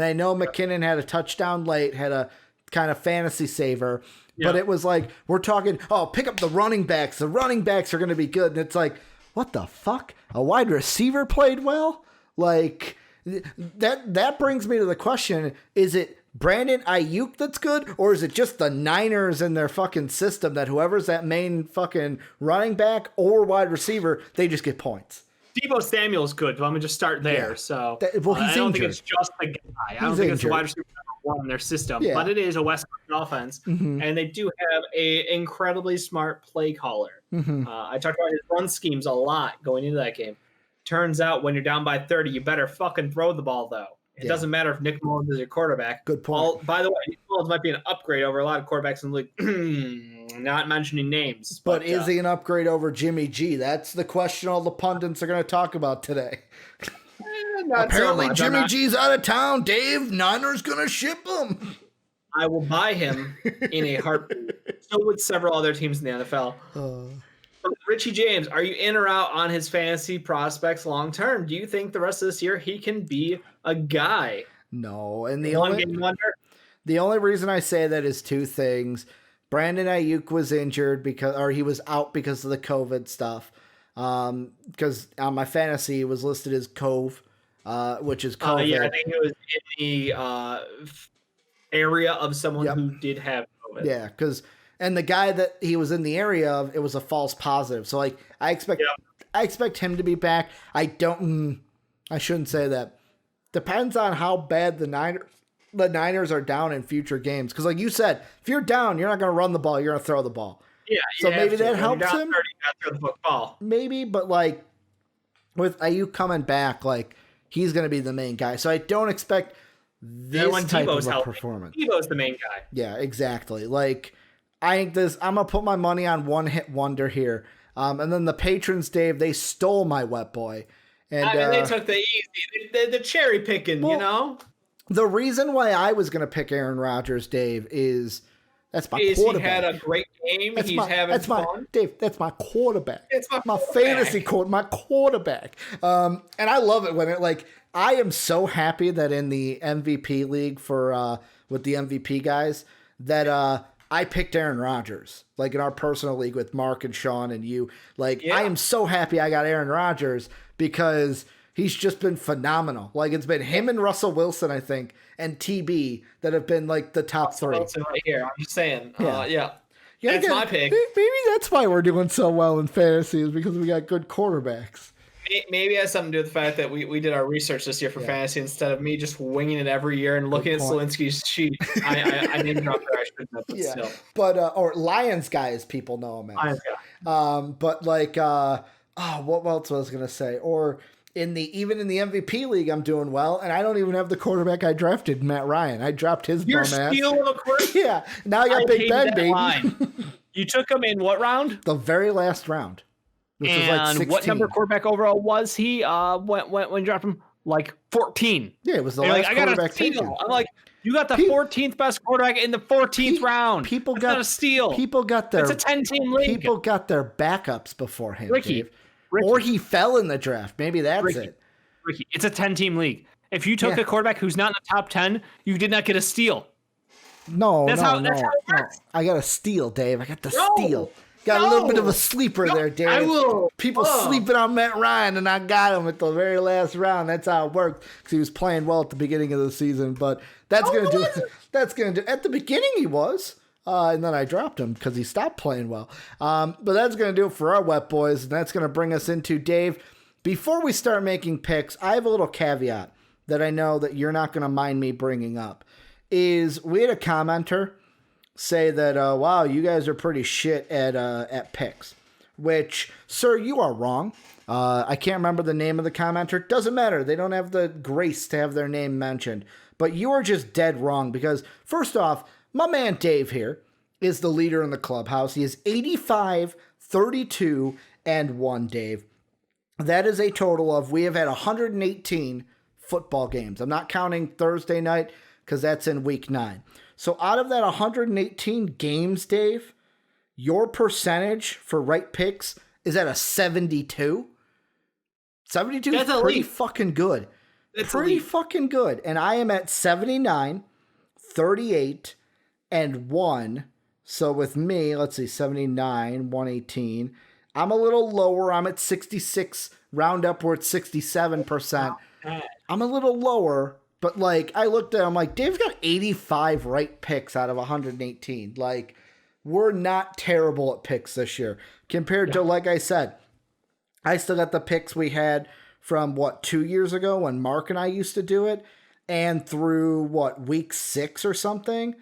I know McKinnon had a touchdown late, had a kind of fantasy saver, but it was like, we're talking, pick up the running backs. The running backs are going to be good. And it's like, what the fuck? A wide receiver played well? Like, that brings me to the question, is it Brandon Ayuk that's good, or is it just the Niners in their fucking system that whoever's that main fucking running back or wide receiver, they just get points? Deebo Samuel's good, but I'm going to just start there. Yeah. So he's I don't think it's just the guy. I don't think it's the wide receiver number 1 in their system, but it is a West Coast offense, and they do have a incredibly smart play caller. I talked about his run schemes a lot going into that game. Turns out when you're down by 30, you better fucking throw the ball, though. It doesn't matter if Nick Mullins is your quarterback. Good point. By the way, Nick Mullins might be an upgrade over a lot of quarterbacks in the league. Not mentioning names. But is he an upgrade over Jimmy G? That's the question all the pundits are going to talk about today. Apparently so Jimmy G's out of town, Dave. Niners going to ship him. I will buy him in a heartbeat. So would several other teams in the NFL. Richie James, are you in or out on his fantasy prospects long term? Do you think the rest of this year he can be a guy? No, and the only reason I say that is two things. Brandon Ayuk was injured he was out because of the COVID stuff. Because on my fantasy it was listed as Cove, which is COVID. I think it was in the area of someone who did have COVID. Yeah, and the guy that he was in the area of, it was a false positive. So like I expect him to be back. I shouldn't say that. Depends on how bad the Niners are down in future games. Because like you said, if you're down, you're not going to run the ball. You're going to throw the ball. Yeah. So maybe that helps him. 30, you got to throw the football. Maybe, but like with Ayuk coming back, like he's going to be the main guy. So I don't expect this type of a performance. Deebo's the main guy. Yeah, exactly. Like I'm gonna put my money on one hit wonder here. And then the patrons, Dave, they stole my wet boy. And they took the easy, the cherry picking, you know? The reason why I was gonna pick Aaron Rodgers, Dave, is that's my quarterback. He had a great game. He's having fun. Dave, that's my quarterback. It's my fantasy quarterback. And I love it when I am so happy that in the MVP league for with the MVP guys that I picked Aaron Rodgers, like in our personal league with Mark and Sean and you. I am so happy I got Aaron Rodgers because he's just been phenomenal. Like it's been him and Russell Wilson, I think, and TB that have been like the top three. Wilson right here. I'm just saying. Yeah, that's my pick. Maybe that's why we're doing so well in fantasy is because we got good quarterbacks. Maybe it has something to do with the fact that we did our research this year for fantasy instead of me just winging it every year and looking at Solinsky's sheet. I didn't drop there. I shouldn't have, but still. But or Lions guy, as people know him as. Lions guy. But what else was I gonna say? Or even in the MVP league, I'm doing well, and I don't even have the quarterback I drafted, Matt Ryan. I dropped his bum ass. You're stealing a quarterback. Yeah. Now I got Big Ben, baby. You took him in what round? The very last round. And what number quarterback overall was he when you dropped him? 14. Yeah, it was the last quarterback taken. I'm like, you got the 14th best quarterback in the 14th round. That's not a steal. People got their. It's a 10-team league. People got their backups before him, Ricky. Or he fell in the draft. Maybe that's it. Ricky, it's a 10-team league. If you took a quarterback who's not in the top 10, you did not get a steal. No. That's how it works. I got a steal, Dave. I got the No. steal. Got a little bit of a sleeper there, Dave. I will. People sleeping on Matt Ryan, and I got him at the very last round. That's how it worked because he was playing well at the beginning of the season. But that's gonna do. That's gonna do. At the beginning, he was, and then I dropped him because he stopped playing well. But that's gonna do it for our wet boys, and that's gonna bring us into Dave. Before we start making picks, I have a little caveat that I know that you're not gonna mind me bringing up. Is we had a commenter say that, wow, you guys are pretty shit at picks, which, sir, you are wrong. I can't remember the name of the commenter. Doesn't matter. They don't have the grace to have their name mentioned. But you are just dead wrong because, first off, my man Dave here is the leader in the clubhouse. He is 85, 32, and 1, Dave. That is a total of, we have had 118 football games. I'm not counting Thursday night because that's in week 9. So out of that 118 games, Dave, your percentage for right picks is at a 72. 72 is pretty fucking good. It's pretty fucking good. And I am at 79, 38, and 1. So with me, let's see, 79, 118. I'm a little lower. I'm at 66, round upward 67%. I'm a little lower. But, like, I looked at him, like, Dave's got 85 right picks out of 118. Like, we're not terrible at picks this year. Compared to, like I said, I still got the picks we had from, 2 years ago when Mark and I used to do it. And through, week 6 or something,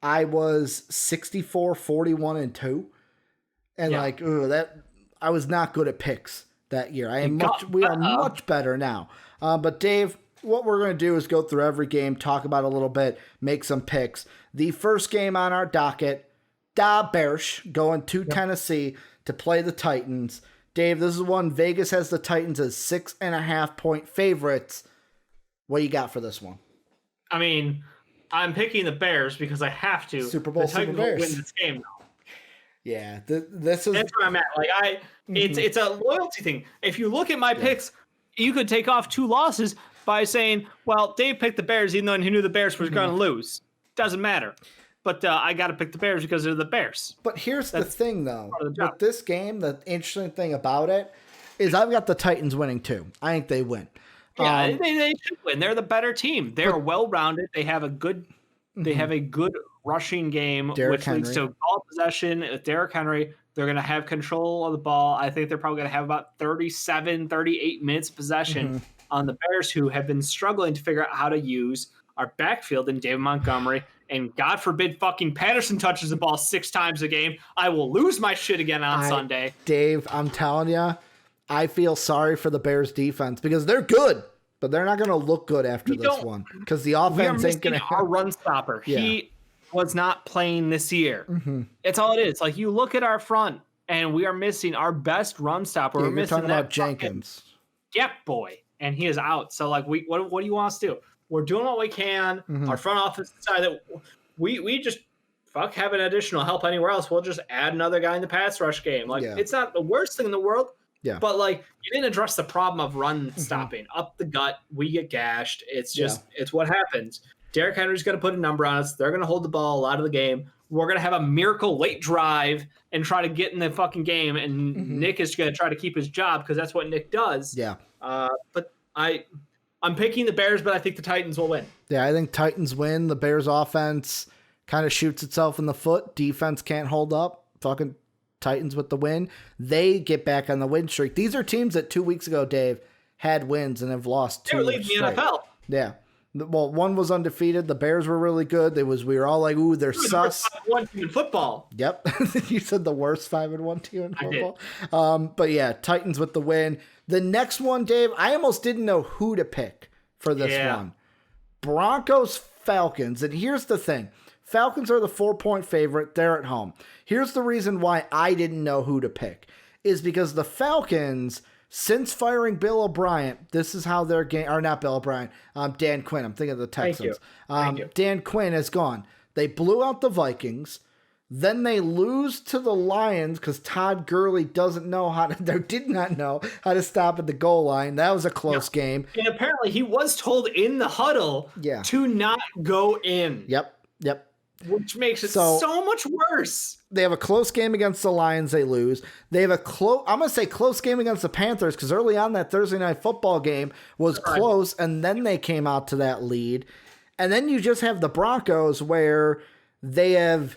I was 64, 41, and 2. And, I was not good at picks that year. We are much better now. But, Dave, what we're going to do is go through every game, talk about it a little bit, make some picks. The first game on our docket, Da Bears going to Tennessee to play the Titans. Dave, this is one. Vegas has the Titans as 6.5-point favorites. What you got for this one? I mean, I'm picking the Bears because I have to. Super Bowl, the Titans Super Bears. will win this game, though. Yeah, this is. That's where I'm at. Like it's a loyalty thing. If you look at my picks, you could take off 2 losses by saying, well, Dave picked the Bears even though he knew the Bears was going to lose. Doesn't matter. But I got to pick the Bears because they're the Bears. But here's the thing, though. With this game, the interesting thing about it is I've got the Titans winning, too. I think they win. Yeah, they should win. They're the better team. They're well-rounded. They have a good rushing game, which leads to ball possession. With Derrick Henry, they're going to have control of the ball. I think they're probably going to have about 37, 38 minutes possession on the Bears, who have been struggling to figure out how to use our backfield in David Montgomery. And God forbid fucking Patterson touches the ball 6 times a game. I will lose my shit again on Sunday. Dave, I'm telling you, I feel sorry for the Bears defense because they're good, but they're not going to look good after this one because the offense ain't going to our run stopper. Yeah. He was not playing this year. It's all it is. Like, you look at our front and we are missing our best run stopper. Yeah, we're missing talking about Jenkins. Yep, boy. And he is out. So, like, what do you want us to do? We're doing what we can. Our front office decided that we just having additional help anywhere else. We'll just add another guy in the pass rush game. Like, it's not the worst thing in the world. Yeah. But, like, you didn't address the problem of run stopping. Up the gut, we get gashed. It's just it's what happens. Derrick Henry's going to put a number on us. They're going to hold the ball a lot of the game. We're going to have a miracle late drive and try to get in the fucking game. And Nick is going to try to keep his job because that's what Nick does. Yeah. But I'm picking the Bears, but I think the Titans will win. Yeah, I think Titans win. The Bears offense kind of shoots itself in the foot. Defense can't hold up. Fucking Titans with the win. They get back on the win streak. These are teams that 2 weeks ago, Dave, had wins and have lost 2. They were leading the NFL. Yeah. Well, one was undefeated. The Bears were really good. We were all like, ooh, they're sus. The worst 5-1 team in football. Yep. You said the worst 5-1 team in football. But yeah, Titans with the win. The next one, Dave, I almost didn't know who to pick for this one. Broncos, Falcons. And here's the thing. Falcons are the 4-point favorite. They're at home. Here's the reason why I didn't know who to pick. Is because the Falcons, since firing Bill O'Brien, this is how their game, or not Bill O'Brien, Dan Quinn. I'm thinking of the Texans. Thank you. Dan Quinn has gone. They blew out the Vikings. Then they lose to the Lions because Todd Gurley did not know how to stop at the goal line. That was a close game. And apparently he was told in the huddle to not go in. Yep. which makes it so much worse. They have a close game against the Lions. They lose. They have I'm going to say close game against the Panthers because early on that Thursday night football game was close, and then they came out to that lead. And then you just have the Broncos where they have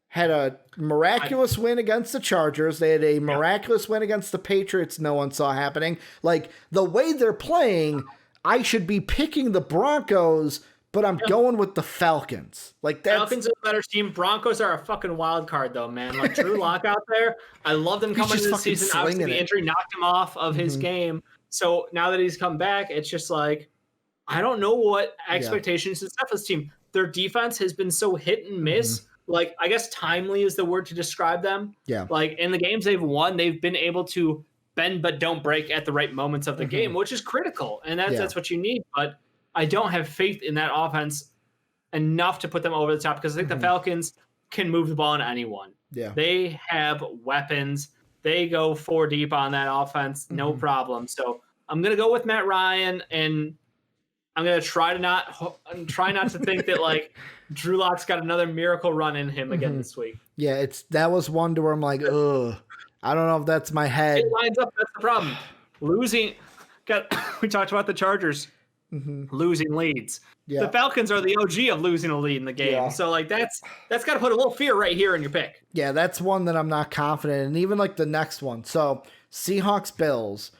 had a miraculous win against the Chargers. They had a miraculous win against the Patriots no one saw happening. Like, the way they're playing, I should be picking the Broncos, but I'm going with the Falcons. Like, Falcons are a better team. Broncos are a fucking wild card, though, man. Like, Drew Lock out there, I love them coming into the season. Obviously, the injury knocked him off of his game. So now that he's come back, it's just like, I don't know what expectations to set for this team. Their defense has been so hit and miss. Like, I guess timely is the word to describe them. Yeah. Like, in the games they've won, they've been able to bend but don't break at the right moments of the game, which is critical. And that's what you need. But I don't have faith in that offense enough to put them over the top because I think the Falcons can move the ball on anyone. Yeah. They have weapons. They go 4 deep on that offense, no problem. So I'm going to go with Matt Ryan, and I'm going to try not to think that, like, Drew Lock's got another miracle run in him again this week. Yeah, that was one to where I'm like, ugh, I don't know if that's my head. It lines up. That's the problem. We talked about the Chargers losing leads. Yeah. The Falcons are the OG of losing a lead in the game. Yeah. So, like, that's got to put a little fear right here in your pick. Yeah, that's one that I'm not confident in. And even, like, the next one. So, Seahawks-Bills.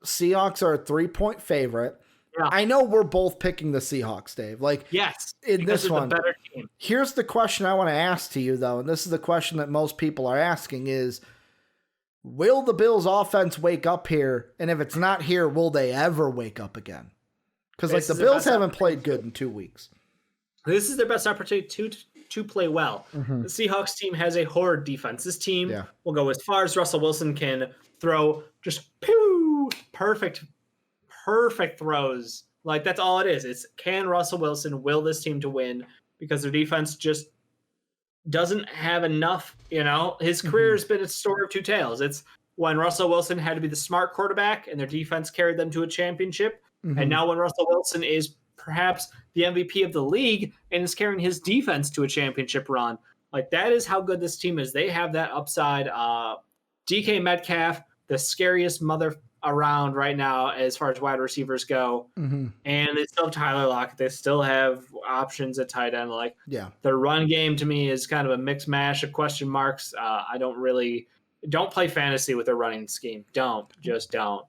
Seahawks are a 3-point favorite. Yeah. I know we're both picking the Seahawks, Dave. Like, yes, in this one, the better team. Here's the question I want to ask to you, though, and this is the question that most people are asking is, will the Bills offense wake up here? And if it's not here, will they ever wake up again? Because, like, the Bills haven't played good in 2 weeks. This is their best opportunity to play well. The Seahawks team has a horrid defense. This team will go as far as Russell Wilson can throw, just perfect throws. Like, that's all it is. It's, can Russell Wilson will this team to win? Because their defense just doesn't have enough, His career has been a story of 2 tales. It's when Russell Wilson had to be the smart quarterback and their defense carried them to a championship. And now when Russell Wilson is perhaps the MVP of the league and is carrying his defense to a championship run. Like, that is how good this team is. They have that upside. DK Metcalf, the scariest mother around right now as far as wide receivers go. And they still have Tyler Lockett. They still have options at tight end. Like, their run game to me is kind of a mixed mash of question marks. I don't play fantasy with their running scheme. Just don't.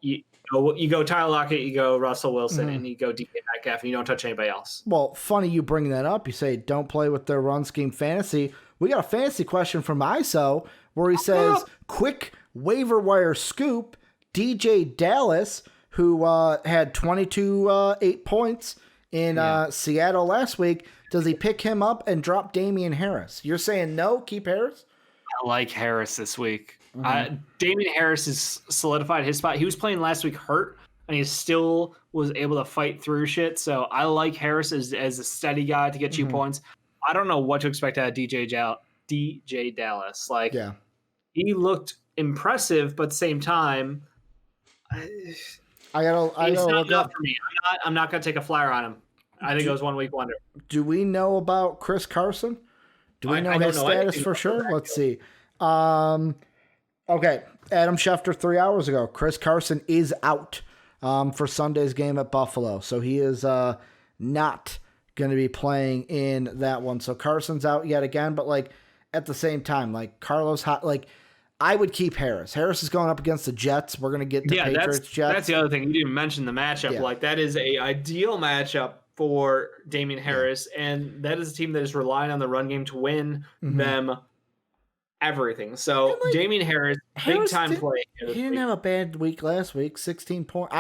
You go Tyler Lockett, you go Russell Wilson, and you go DK Metcalf, and you don't touch anybody else. Well, funny you bring that up. You say don't play with their run scheme fantasy. We got a fantasy question from ISO where he says, quick waiver wire scoop, DJ Dallas, who had 8 points in Seattle last week, does he pick him up and drop Damian Harris? You're saying no, keep Harris? I like Harris this week. Damian Harris has solidified his spot. He was playing last week hurt, and he still was able to fight through shit. So I like Harris as a steady guy to get you points. I don't know what to expect out of DJ Dallas. Like, he looked impressive, but at the same time, I gotta look up for me. I'm not gonna take a flyer on him. I think it was 1 week wonder. Do we know about Chris Carson? Do we know his status for sure? Let's see. Okay, Adam Schefter 3 hours ago. Chris Carson is out for Sunday's game at Buffalo, so he is not going to be playing in that one. So Carson's out yet again, but, like, at the same time, like, I would keep Harris. Harris is going up against the Jets. We're going to get to Patriots Jets. That's the other thing. You didn't mention the matchup. Yeah. Like, that is a ideal matchup for Damian Harris, and that is a team that is relying on the run game to win them everything. So, like, Damian Harris, big time play. He didn't have a bad week last week. 16 points.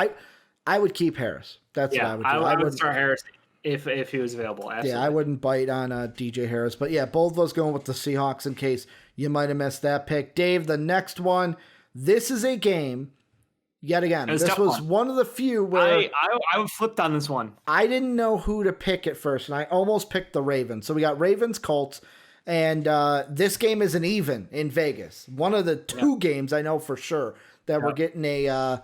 I would keep Harris. That's what I would do. I would start Harris if he was available. Absolutely. Yeah, I wouldn't bite on DJ Harris. But yeah, both of us going with the Seahawks in case you might have missed that pick. Dave, the next one. This is a game. Yet again, this was one of the few where I flipped on this one. I didn't know who to pick at first, and I almost picked the Ravens. So we got Ravens Colts. And this game is an even in Vegas. One of the 2 games I know for sure that we're getting a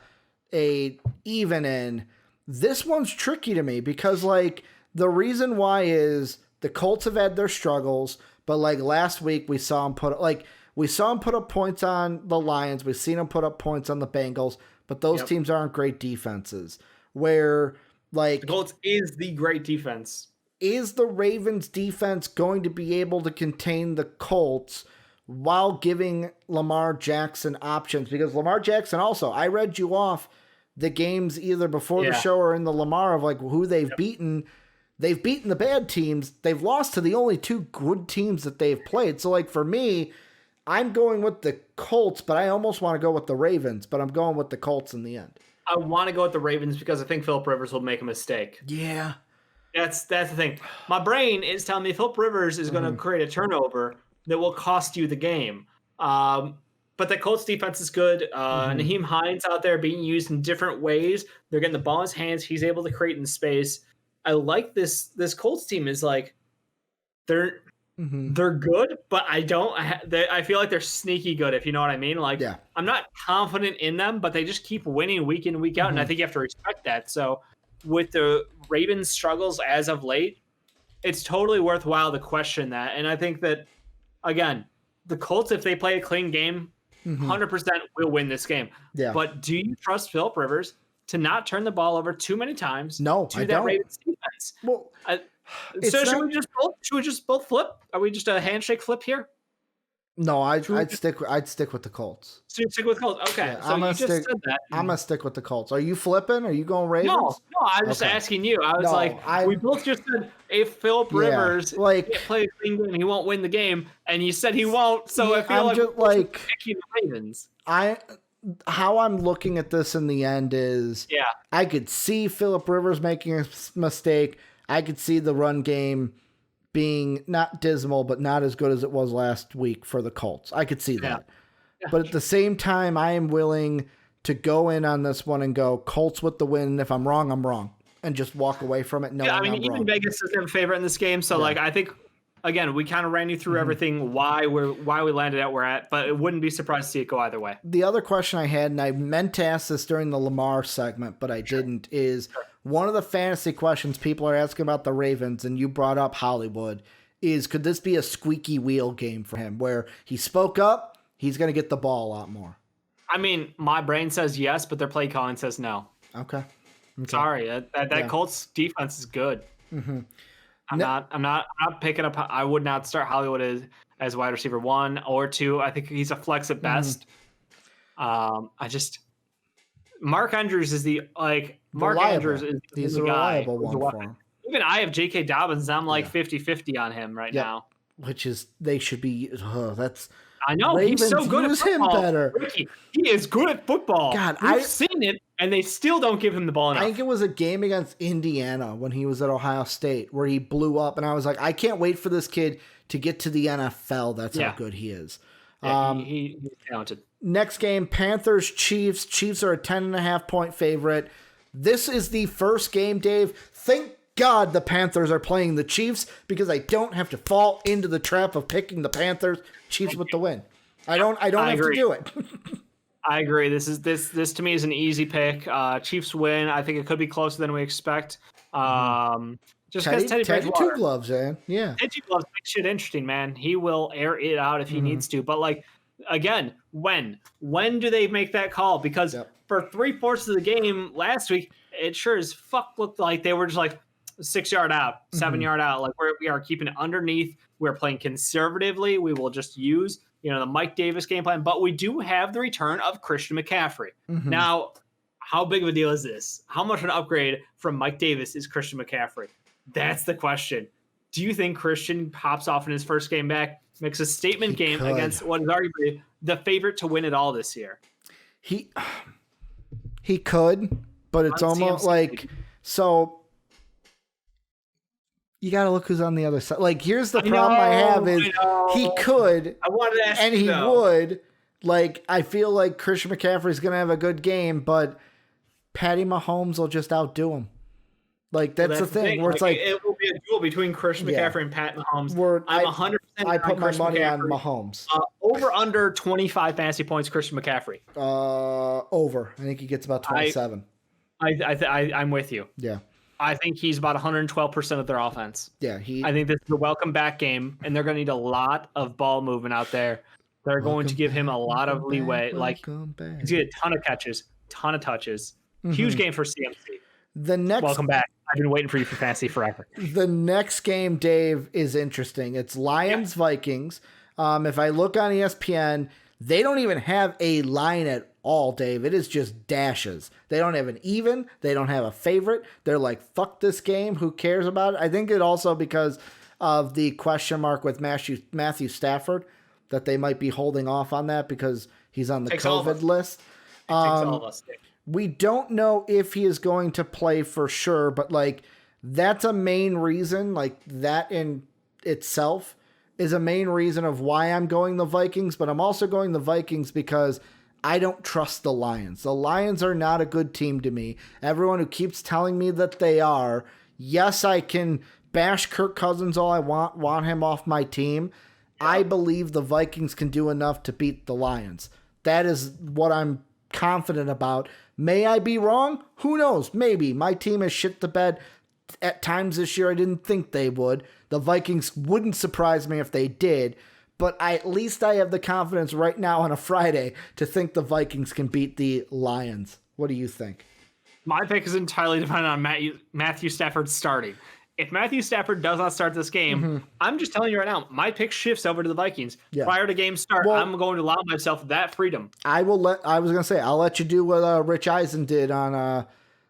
even in. This one's tricky to me because, like, the reason why is the Colts have had their struggles, but like last week we saw him put up points on the Lions. We've seen him put up points on the Bengals, but those teams aren't great defenses. Where like the Colts is the great defense. Is the Ravens defense going to be able to contain the Colts while giving Lamar Jackson options? Because Lamar Jackson also, I read you off the games either before the show or in the Lamar of like who they've beaten. They've beaten the bad teams. They've lost to the only two good teams that they've played. So like for me, I'm going with the Colts, but I almost want to go with the Ravens, but I'm going with the Colts in the end. I want to go with the Ravens because I think Philip Rivers will make a mistake. Yeah. That's the thing. My brain is telling me Philip Rivers is going to create a turnover that will cost you the game. But the Colts defense is good. Nyheim Hines out there being used in different ways. They're getting the ball in his hands. He's able to create in space. I like this Colts team is like they're good, but I feel like they're sneaky good, if you know what I mean. Like I'm not confident in them, but they just keep winning week in, week out, and I think you have to respect that. So with the Ravens' struggles as of late, it's totally worthwhile to question that. And I think that, again, the Colts, if they play a clean game, 100% will win this game. Yeah. But do you trust Philip Rivers to not turn the ball over too many times? No, to I that don't. Ravens defense? Well, so should we just both flip? Are we just a handshake flip here? No, I'd stick with the Colts. So you stick with Colts. Okay. Yeah, so you just said that. I'm gonna stick with the Colts. Are you flipping? Are you going Ravens? No, I'm just asking you. I was we both just said if Philip Rivers can't play a clean game, he won't win the game, and you said he won't. So I feel like picking the Ravens. How I'm looking at this in the end is I could see Philip Rivers making a mistake. I could see the run game being not dismal, but not as good as it was last week for the Colts. I could see that. Yeah, but at the same time, I am willing to go in on this one and go Colts with the win. And if I'm wrong, I'm wrong. And just walk away from it knowing I'm even wrong. Vegas is their favorite in this game. So, I think, again, we kind of ran you through everything, why we landed at where we're at, but it wouldn't be surprised to see it go either way. The other question I had, and I meant to ask this during the Lamar segment, but I didn't, is one of the fantasy questions people are asking about the Ravens, and you brought up Hollywood, is could this be a squeaky wheel game for him where he spoke up, he's going to get the ball a lot more? I mean, my brain says yes, but their play calling says no. Okay. Sorry, that Colts defense is good. I'm not picking up. I would not start Hollywood as wide receiver 1 or 2. I think he's a flex at best. Mark Andrews is he's a reliable one for him. Even I have J.K. Dobbins. I'm 50-50 on him right now. Which is they should be. That's. I know Ravens he's so good at football. Him better. Ricky, he is good at football. God, I've seen it, and they still don't give him the ball enough. I think it was a game against Indiana when he was at Ohio State where he blew up, and I was like, I can't wait for this kid to get to the NFL. That's how good he is. Yeah, he's talented. Next game, Panthers-Chiefs. Chiefs are a 10.5-point favorite. This is the first game, Dave. Thank God the Panthers are playing the Chiefs because I don't have to fall into the trap of picking the Panthers. Chiefs with the win. I don't have to do it. I agree. This to me is an easy pick. Chiefs win. I think it could be closer than we expect. Just because Teddy Two Gloves, man. Yeah. Teddy Two Gloves makes shit interesting, man. He will air it out if he needs to. But again, when do they make that call? Because for 3/4 of the game last week, it sure as fuck looked like they were just 6 yard out, 7 yard out. We are keeping it underneath. We're playing conservatively. We will just use the Mike Davis game plan, but we do have the return of Christian McCaffrey. Now, how big of a deal is this? How much of an upgrade from Mike Davis is Christian McCaffrey? That's the question. Do you think Christian pops off in his first game back, makes a statement game against what is arguably the favorite to win it all this year? He could, but it's almost so. You got to look who's on the other side. Here's the problem I have is he could, I wanted to ask and he would. I feel like Christian McCaffrey's going to have a good game, but Patty Mahomes will just outdo him. That's the thing. Where it's it will be a duel between Christian McCaffrey and Pat Mahomes. I'm 100%. I put my money on Mahomes. Over under 25 fantasy points, Christian McCaffrey. Over. I think he gets about 27. I'm with you. Yeah. I think he's about 112% of their offense. Yeah, I think this is a welcome back game, and they're going to need a lot of ball movement out there. They're going to give him a lot of leeway. He's going to get a ton of catches, ton of touches. Huge game for CMC. Welcome back. I've been waiting for you for fantasy forever. The next game, Dave, is interesting. It's Lions-Vikings. If I look on ESPN, they don't even have a line at all, Dave. It is just dashes. They don't have an even. They don't have a favorite. They're like, fuck this game. Who cares about it? I think it also because of the question mark with Matthew Stafford, that they might be holding off on that because he's on the COVID list. Takes all of us. We don't know if he is going to play for sure, but like that's a main reason. Like that in itself is a main reason of why I'm going the Vikings, but I'm also going the Vikings because I don't trust the Lions. The Lions are not a good team to me. Everyone who keeps telling me that they are, yes, I can bash Kirk Cousins all I want him off my team. I believe the Vikings can do enough to beat the Lions. That is what I'm confident about. May I be wrong? Who knows? Maybe. My team has shit the bed at times this year I didn't think they would. The Vikings wouldn't surprise me if they did, but at least I have the confidence right now on a Friday to think the Vikings can beat the Lions. What do you think? My pick is entirely dependent on Matthew Stafford starting. If Matthew Stafford does not start this game, I'm just telling you right now, my pick shifts over to the Vikings. Yeah. Prior to game start, I'm going to allow myself that freedom. I'll let you do what Rich Eisen did on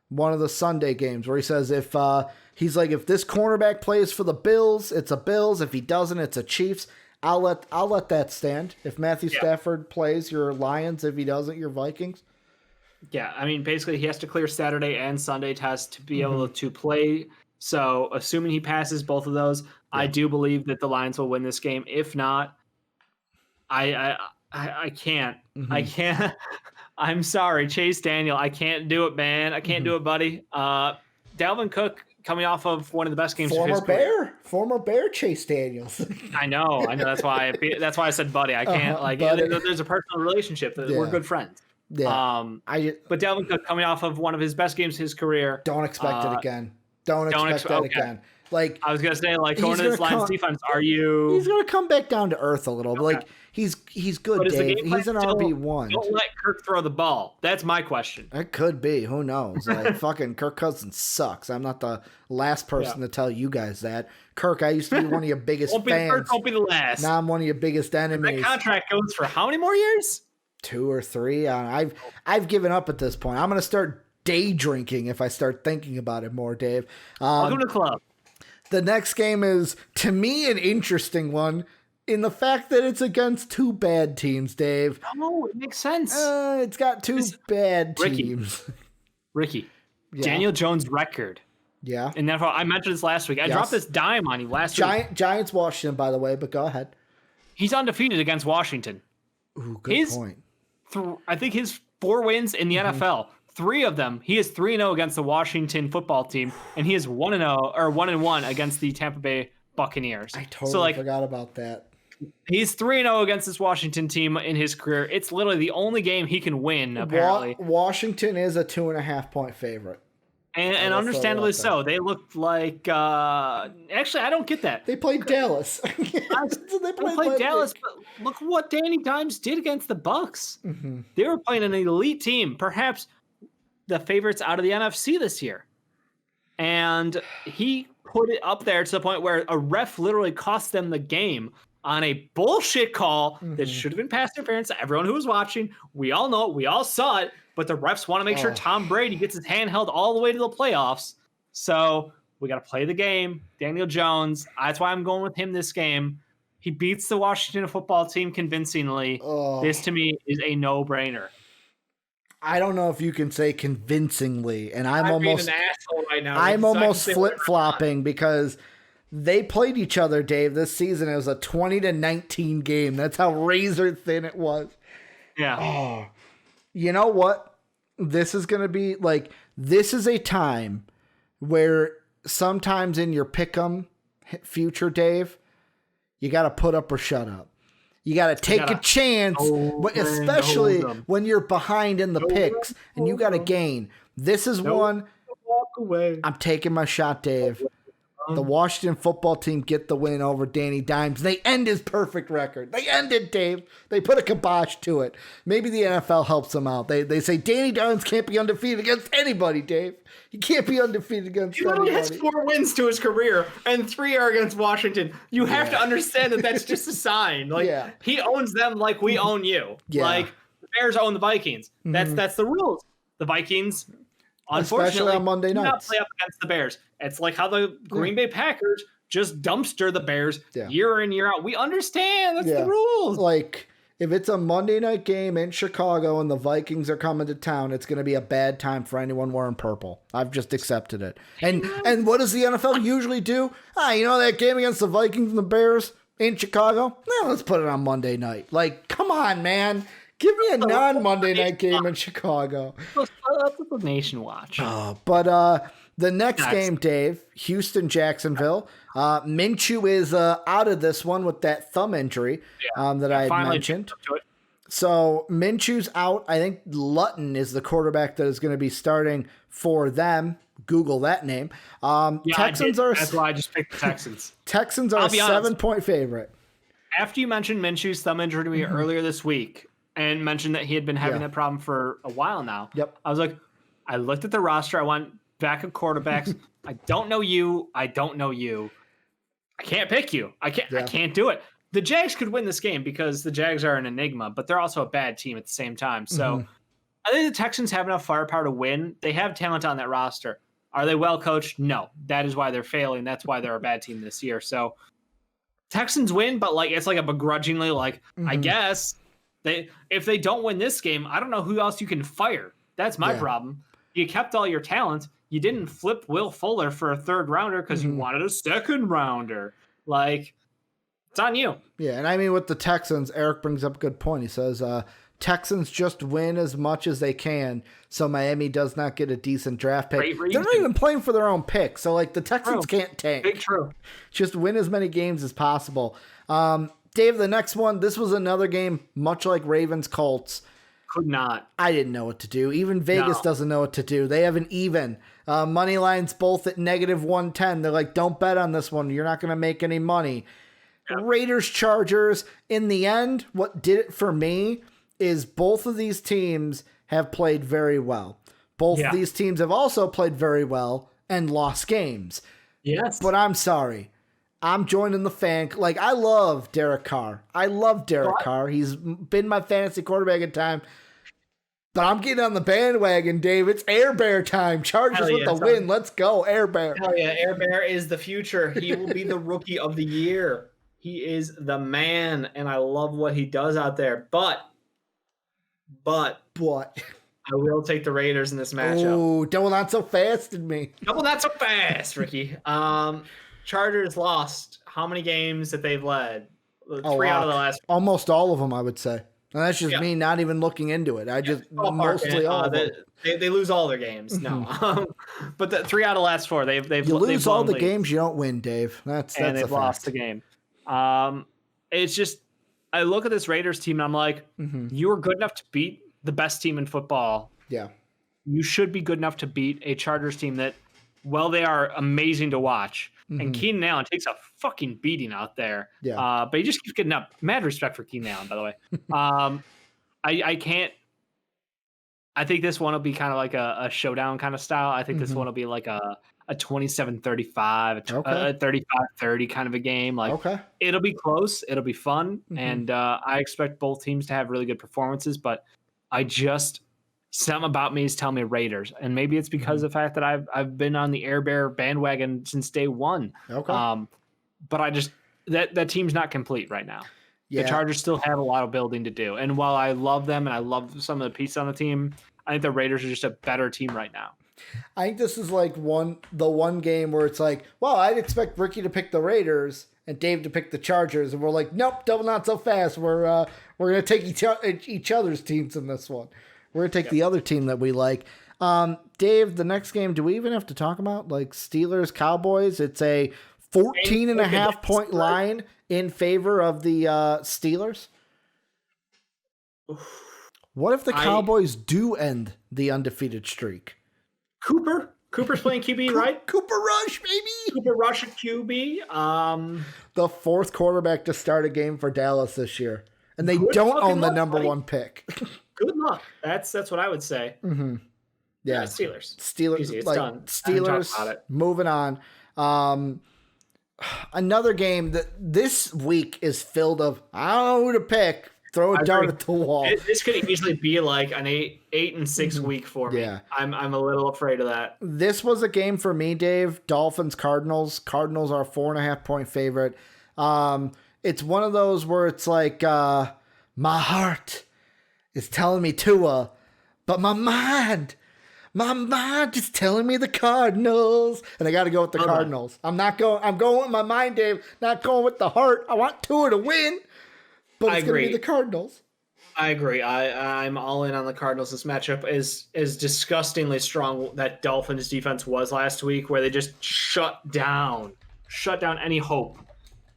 one of the Sunday games where he says if this cornerback plays for the Bills, it's a Bills. If he doesn't, it's a Chiefs. I'll let that stand. If Matthew Stafford plays, your Lions. If he doesn't, your Vikings. Yeah, I mean, basically he has to clear Saturday and Sunday test to be able to play. So assuming he passes both of those, I do believe that the Lions will win this game. If not, I can't. I can't. I'm sorry, Chase Daniel. I can't do it, man. I can't do it, buddy. Dalvin Cook coming off of one of the best games of his career. Former Bear Chase Daniels. I know. That's why I said buddy. I can't there's a personal relationship that we're good friends. Yeah. But Dalvin Cook coming off of one of his best games of his career. Don't expect it again. Don't expect it again. Like I was gonna say, like going to this Lions defense, he's gonna come back down to earth a little. Like he's good, Dave. He's an RB1. Don't let Kirk throw the ball. That's my question. It could be. Who knows? Like fucking Kirk Cousins sucks. I'm not the last person to tell you guys that. Kirk, I used to be one of your biggest fans. Won't be the last. Now I'm one of your biggest enemies. That contract goes for how many more years? 2 or 3. I've given up at this point. I'm gonna start day drinking if I start thinking about it more, Dave. Welcome to the club. The next game is, to me, an interesting one in the fact that it's against 2 bad teams, Dave. No, it makes sense. It's got 2 bad teams. Ricky. Daniel Jones' record. Yeah. And then I mentioned this last week. I dropped this dime on you last week. Giants, Washington, by the way, but go ahead. He's undefeated against Washington. Ooh, good point. I think his 4 wins in the NFL. 3 of them, he is 3-0 against the Washington football team, and he is 1-0 or 1-1 against the Tampa Bay Buccaneers. I totally forgot about that. He's 3-0 against this Washington team in his career. It's literally the only game he can win, apparently. Washington is a 2.5-point favorite. And understandably so. They looked like actually I don't get that. They played Dallas. they played Dallas, but look what Danny Dimes did against the Bucs. They were playing an elite team, perhaps the favorites out of the NFC this year. And he put it up there to the point where a ref literally cost them the game on a bullshit call that should have been pass interference. Everyone who was watching, we all know it, we all saw it, but the refs want to make sure Tom Brady gets his hand held all the way to the playoffs. So we got to play the game. Daniel Jones, that's why I'm going with him this game. He beats the Washington football team convincingly. This, to me, is a no-brainer. I don't know if you can say convincingly, and I'm almost being an asshole right now. I'm almost flip-flopping because they played each other, Dave, this season. It was a 20-19 game. That's how razor thin it was. Yeah. You know what? This is going to be like, this is a time where sometimes in your pick'em future, Dave, you got to put up or shut up. You got to take a chance, but especially when you're behind in the picks and you got to gain. This is one. way. I'm taking my shot, Dave. The Washington football team get the win over Danny Dimes. They end his perfect record. They end it, Dave. They put a kibosh to it. Maybe the NFL helps them out. They say Danny Dimes can't be undefeated against anybody, Dave. He can't be undefeated against anybody. He has 4 wins to his career, and 3 are against Washington. You have to understand that that's just a sign. Like he owns them like we own you. Yeah. Like the Bears own the Vikings. That's the rules. The Vikings, unfortunately, especially on Monday nights, do not play up against the Bears. It's like how the Green Bay Packers just dumpster the Bears year in, year out. We understand. That's the rules. Like, if it's a Monday night game in Chicago and the Vikings are coming to town, it's going to be a bad time for anyone wearing purple. I've just accepted it. And what does the NFL usually do? That game against the Vikings and the Bears in Chicago? Let's put it on Monday night. Like, come on, man. Give me a non-Monday night game in Chicago. That's what the nation watch. But the next game, Dave, Houston-Jacksonville. Minshew is out of this one with that thumb injury that I had mentioned. So Minshew's out. I think Lutton is the quarterback that is going to be starting for them. Google that name. Texans are. That's why I just picked the Texans. Texans are a 7-point favorite. After you mentioned Minshew's thumb injury to me earlier this week, and mentioned that he had been having that problem for a while now. Yep. I was like, I looked at the roster. I went back at quarterbacks. I don't know you. I can't pick you. I can't do it. The Jags could win this game because the Jags are an enigma, but they're also a bad team at the same time. So I think the Texans have enough firepower to win. They have talent on that roster. Are they well coached? No. That is why they're failing. That's why they're a bad team this year. So Texans win, but it's like a begrudgingly, I guess. If they don't win this game, I don't know who else you can fire. That's my problem. You kept all your talent. You didn't flip Will Fuller for a 3rd rounder because you wanted a 2nd rounder. It's on you. Yeah, and I mean with the Texans, Eric brings up a good point. He says Texans just win as much as they can, so Miami does not get a decent draft pick. They're not even playing for their own pick, so the Texans can't tank. Big true. Just win as many games as possible. Dave, the next one, this was another game, much like Ravens-Colts. Could not. I didn't know what to do. Even Vegas doesn't know what to do. They have an even. Money lines both at -110. They're like, don't bet on this one. You're not going to make any money. Yep. Raiders-Chargers, in the end, what did it for me is both of these teams have played very well. Both of these teams have also played very well and lost games. Yes. But I'm sorry. I'm joining the fan. I love Derek Carr. Carr. He's been my fantasy quarterback at time. But I'm getting on the bandwagon, Dave. It's Air Bear time. Chargers with the win. Let's go, Air Bear. Hell yeah, Air Bear is the future. He will be the rookie of the year. He is the man, and I love what he does out there. But I will take the Raiders in this matchup. Oh, double not so fast in me. Double not so fast, Ricky. Chargers lost how many games that they've led? 3 out of the last. Almost all of them, I would say. And that's just me not even looking into it. I just mostly all of them. They lose all their games. No, but 3 out of the last 4, they've you lose all the games you don't win, Dave. That's they've lost the game. It's just I look at this Raiders team and I'm like, you are good enough to beat the best team in football. Yeah, you should be good enough to beat a Chargers team that, they are amazing to watch. And Keenan Allen takes a fucking beating out there. Yeah. But he just keeps getting up. Mad respect for Keenan Allen, by the way. I can't. I think this one will be kind of like a showdown kind of style. I think this one will be like a 27-35, a 35-30 kind of a game. It'll be close. It'll be fun. And I expect both teams to have really good performances. But something about me is telling me Raiders, and maybe it's because of the fact that I've been on the Air Bear bandwagon since day one. Okay. But I just that team's not complete right now. Yeah. The Chargers still have a lot of building to do, and while I love them and I love some of the pieces on the team, I think the Raiders are just a better team right now. I think this is the one game where it's like, well, I'd expect Ricky to pick the Raiders and Dave to pick the Chargers, and we're like, nope, double not so fast. We're gonna take each other's teams in this one. We're going to take the other team that we like. Dave, the next game, do we even have to talk about? Steelers, Cowboys? It's a 14.5-point line in favor of the Steelers. What if the Cowboys do end the undefeated streak? Cooper, Cooper's playing QB, right? Cooper Rush, baby. Cooper Rush at QB. The fourth quarterback to start a game for Dallas this year. And they don't own the number one pick. Good luck. That's what I would say. Mm-hmm. Yeah. Steelers. Easy, it's like, done. Steelers, moving on. Another game that this week is filled of, I don't know who to pick. Throw a dart at the wall. This could easily be like an 8-6 week for me. Yeah. I'm a little afraid of that. This was a game for me, Dave. Dolphins, Cardinals. Cardinals are a 4.5-point favorite. It's one of those where it's like, my heart is telling me Tua, but my mind is telling me the Cardinals. And I got to go with the Cardinals. I'm going with my mind, Dave, not going with the heart. I want Tua to win. But it's going to be the Cardinals. I agree. I'm all in on the Cardinals. This matchup is disgustingly strong that Dolphins defense was last week, where they just shut down any hope.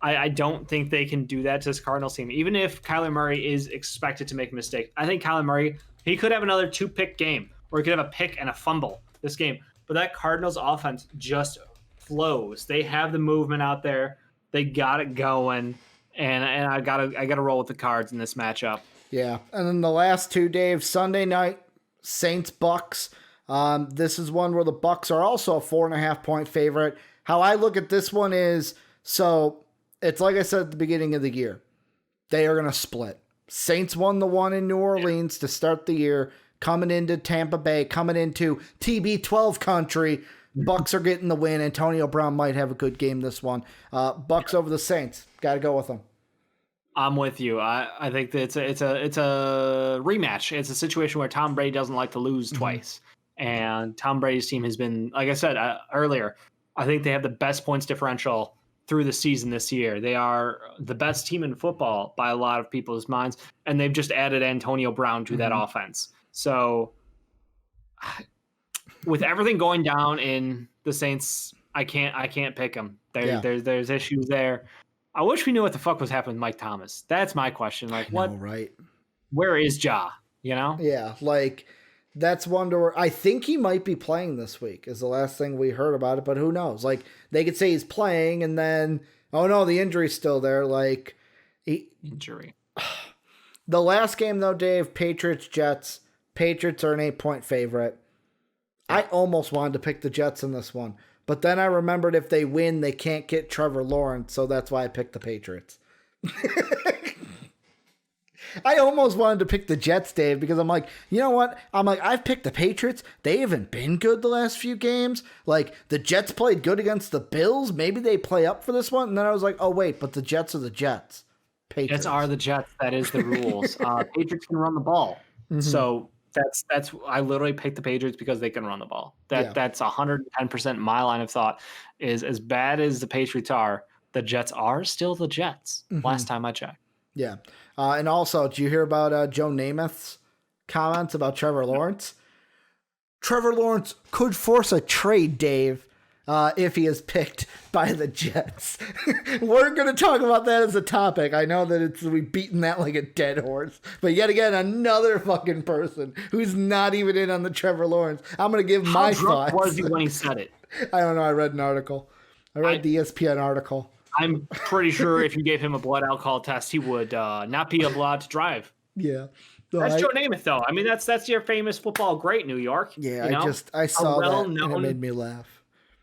I don't think they can do that to this Cardinals team. Even if Kyler Murray is expected to make a mistake, I think Kyler Murray, he could have another 2-pick game, or he could have a pick and a fumble this game. But that Cardinals offense just flows. They have the movement out there. They got it going. And I gotta roll with the Cards in this matchup. Yeah, and then the last two, Dave, Sunday night, Saints Bucks. This is one where the Bucks are also a 4.5-point favorite. How I look at this one is, so it's like I said at the beginning of the year, they are gonna split. Saints won the one in New Orleans to start the year, coming into Tampa Bay, coming into TB12 country. Bucks are getting the win. Antonio Brown might have a good game this one. Bucks over the Saints. Got to go with them. I'm with you. I think that it's a rematch. It's a situation where Tom Brady doesn't like to lose twice, and Tom Brady's team has been, like I said earlier, I think they have the best points differential through the season this year. They are the best team in football by a lot of people's minds, and they've just added Antonio Brown to that offense. So, with everything going down in the Saints, I can't pick them. There's issues there. I wish we knew what the fuck was happening with Mike Thomas. That's my question. Like, what? Right? Where is Ja? You know? Yeah, like that's one where I think he might be playing this week. Is the last thing we heard about it, but who knows? Like they could say he's playing, and then oh no, the injury's still there. Like injury. The last game though, Dave, Patriots Jets. Patriots are an 8-point favorite. I almost wanted to pick the Jets in this one, but then I remembered if they win, they can't get Trevor Lawrence, so that's why I picked the Patriots. I almost wanted to pick the Jets, Dave, because I'm like, you know what? I'm like, I've picked the Patriots. They haven't been good the last few games. Like, the Jets played good against the Bills. Maybe they play up for this one. And then I was like, oh, wait, but the Jets are the Jets. Patriots are the Jets. That is the rules. Patriots can run the ball. Mm-hmm. So that's I literally picked the Patriots because they can run the ball. That's 110% my line of thought. Is as bad as the Patriots are, the Jets are still the Jets. Mm-hmm. Last time I checked. Yeah. And also, did you hear about Joe Namath's comments about Trevor Lawrence? Trevor Lawrence could force a trade, Dave, if he is picked by the Jets. We're going to talk about that as a topic. I know that we've beaten that like a dead horse. But yet again, another fucking person who's not even in on the Trevor Lawrence. I'm going to give my thoughts. How drunk was he when he said it? I don't know. I read an article. I read the ESPN article. I'm pretty sure if you gave him a blood alcohol test, he would not be allowed to drive. Yeah. So that's Joe Namath, though. I mean, that's your famous football great, New York. Yeah, I saw that, and it made me laugh.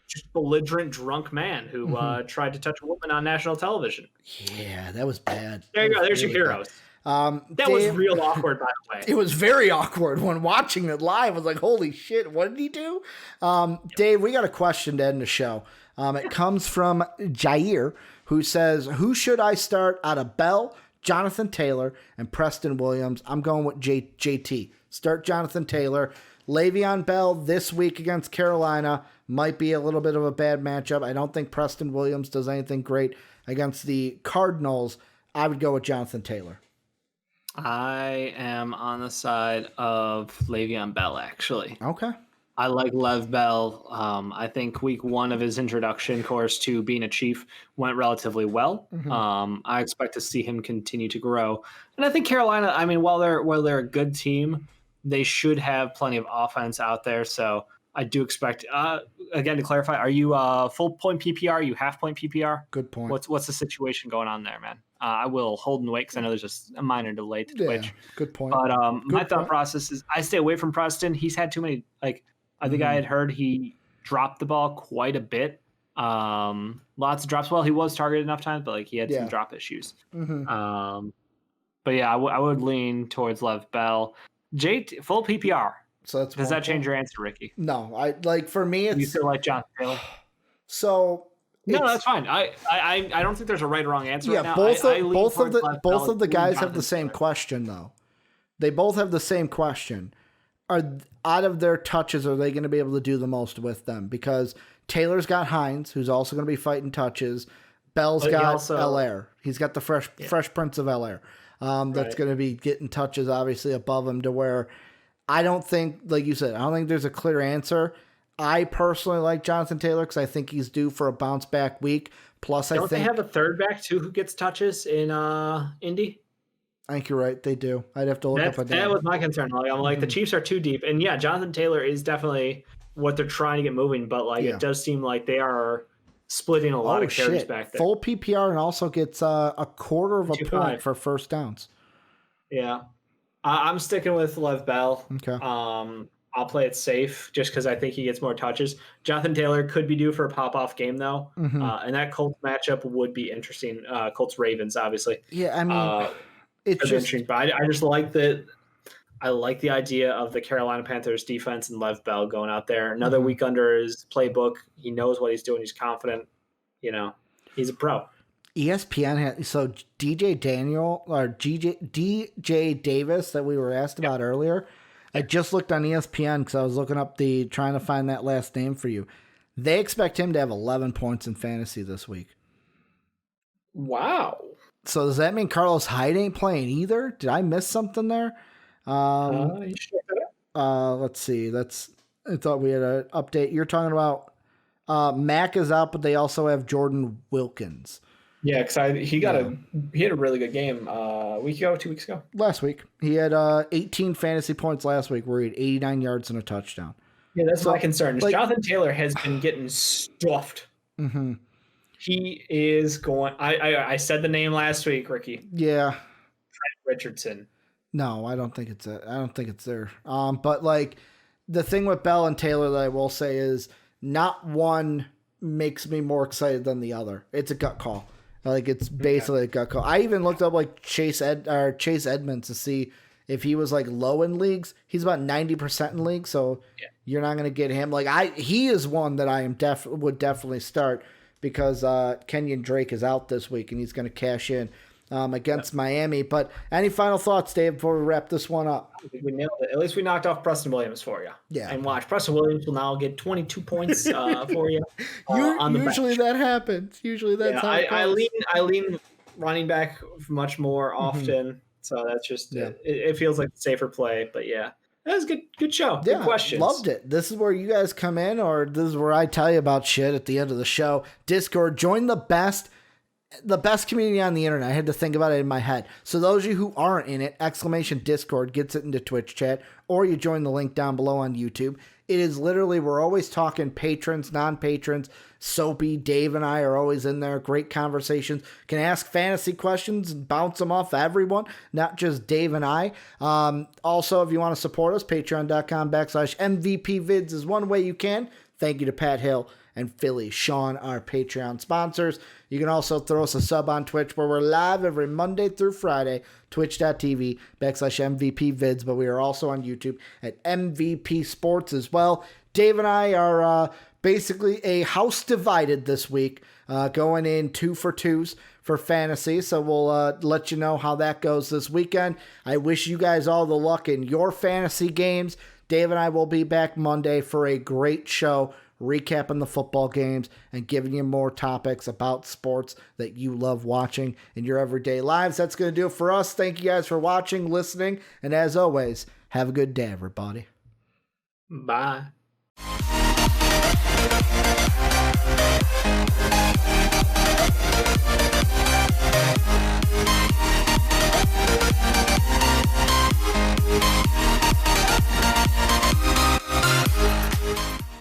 Just belligerent drunk man who tried to touch a woman on national television. Yeah, that was bad. There you go. There's your heroes. That Dave, was real awkward, by the way. It was very awkward when watching it live. I was like, holy shit, what did he do? Dave, we got a question to end the show. It comes from Jair, who says, who should I start out of Bell, Jonathan Taylor, and Preston Williams? I'm going with JT. Start Jonathan Taylor. Le'Veon Bell this week against Carolina might be a little bit of a bad matchup. I don't think Preston Williams does anything great against the Cardinals. I would go with Jonathan Taylor. I am on the side of Le'Veon Bell, actually. Okay. I like Lev Bell. I think week one of his introduction course to being a Chief went relatively well. Mm-hmm. I expect to see him continue to grow. And I think Carolina, I mean, while they're a good team, they should have plenty of offense out there. So I do expect. Again, to clarify, are you full point PPR? Are you half point PPR? Good point. What's the situation going on there, man? I will hold and wait because I know there's just a minor delay to Twitch. Good point. But my thought process is I stay away from Preston. He's had too many. Like I think I had heard he dropped the ball quite a bit. Lots of drops. Well, he was targeted enough times, but like he had some drop issues. But yeah, I would lean towards Lev Bell. Full PPR. So does that change your answer, Ricky? No, I like for me. It's, you still like Jonathan Taylor? So no, that's fine. I don't think there's a right or wrong answer. Yeah, right now. both of the guys have the same question though. They both have the same question. Are out of their touches, are they going to be able to do the most with them? Because Taylor's got Hines, who's also going to be fighting touches. Bell's got Allaire. He's got the fresh Prince of Allaire. That's going to be getting touches obviously above him to where I don't think, like you said, I don't think there's a clear answer. I personally like Jonathan Taylor because I think he's due for a bounce back week. Plus, don't they have a third back too who gets touches in Indy? I think you're right. They do. I'd have to look up a that was my concern. Like, I'm like the Chiefs are too deep, and yeah, Jonathan Taylor is definitely what they're trying to get moving. But like it does seem like they are splitting a lot of carries back there. Full PPR and also gets a quarter of a point for first downs. Yeah. I'm sticking with Lev Bell. Okay. I'll play it safe just because I think he gets more touches. Jonathan Taylor could be due for a pop-off game, though. And that Colts matchup would be interesting. Colts-Ravens, obviously. Yeah, I mean, it's just interesting. But I just like the idea of the Carolina Panthers defense and Lev Bell going out there. Another week under his playbook. He knows what he's doing. He's confident. You know, he's a pro. ESPN had DJ Davis that we were asked about earlier. I just looked on ESPN because I was looking up trying to find that last name for you. They expect him to have 11 points in fantasy this week. Wow. So does that mean Carlos Hyde ain't playing either? Did I miss something there? Let's see. I thought we had an update. You're talking about Mac is out, but they also have Jordan Wilkins. Yeah, because he had a really good game a week ago, 2 weeks ago. Last week. He had 18 fantasy points last week where he had 89 yards and a touchdown. Yeah, that's my concern. Jonathan Taylor has been getting stuffed. He is going. I said the name last week, Ricky. Yeah. Trent Richardson. No, I don't think it's there. But like the thing with Bell and Taylor that I will say is not one makes me more excited than the other. It's a gut call. Like it's basically a gut call. I even looked up like Chase Edmonds to see if he was like low in leagues. He's about 90% in leagues, so you're not going to get him. Like he is one that I would definitely start because Kenyon Drake is out this week and he's going to cash in against Miami. But any final thoughts, Dave, before we wrap this one up? I think we nailed it. At least we knocked off Preston Williams for you. Yeah. And watch. Preston Williams will now get 22 points for you. On the usually bench. That happens. Usually that's how it goes. I lean running back much more often. So that's just it feels like a safer play. But yeah. That was a good show. Yeah, good questions. Loved it. This is where you guys come in, or this is where I tell you about shit at the end of the show. Discord, join the best community on the internet. I had to think about it in my head. So those of you who aren't in it, !Discord gets it into Twitch chat, or you join the link down below on YouTube. It is literally, we're always talking patrons, non-patrons. Soapy, Dave, and I are always in there. Great conversations. Can ask fantasy questions and bounce them off everyone, not just Dave and I. Also, if you want to support us, patreon.com/MVPvids is one way you can. Thank you to Pat Hill and Philly Sean, our Patreon sponsors. You can also throw us a sub on Twitch where we're live every Monday through Friday, twitch.tv/MVPvids, but we are also on YouTube at MVP Sports as well. Dave and I are basically a house divided this week, going in 2 for 2s for fantasy. So we'll let you know how that goes this weekend. I wish you guys all the luck in your fantasy games. Dave and I will be back Monday for a great show, recapping the football games and giving you more topics about sports that you love watching in your everyday lives. That's going to do it for us. Thank you guys for watching, listening, and as always, have a good day, everybody. Bye.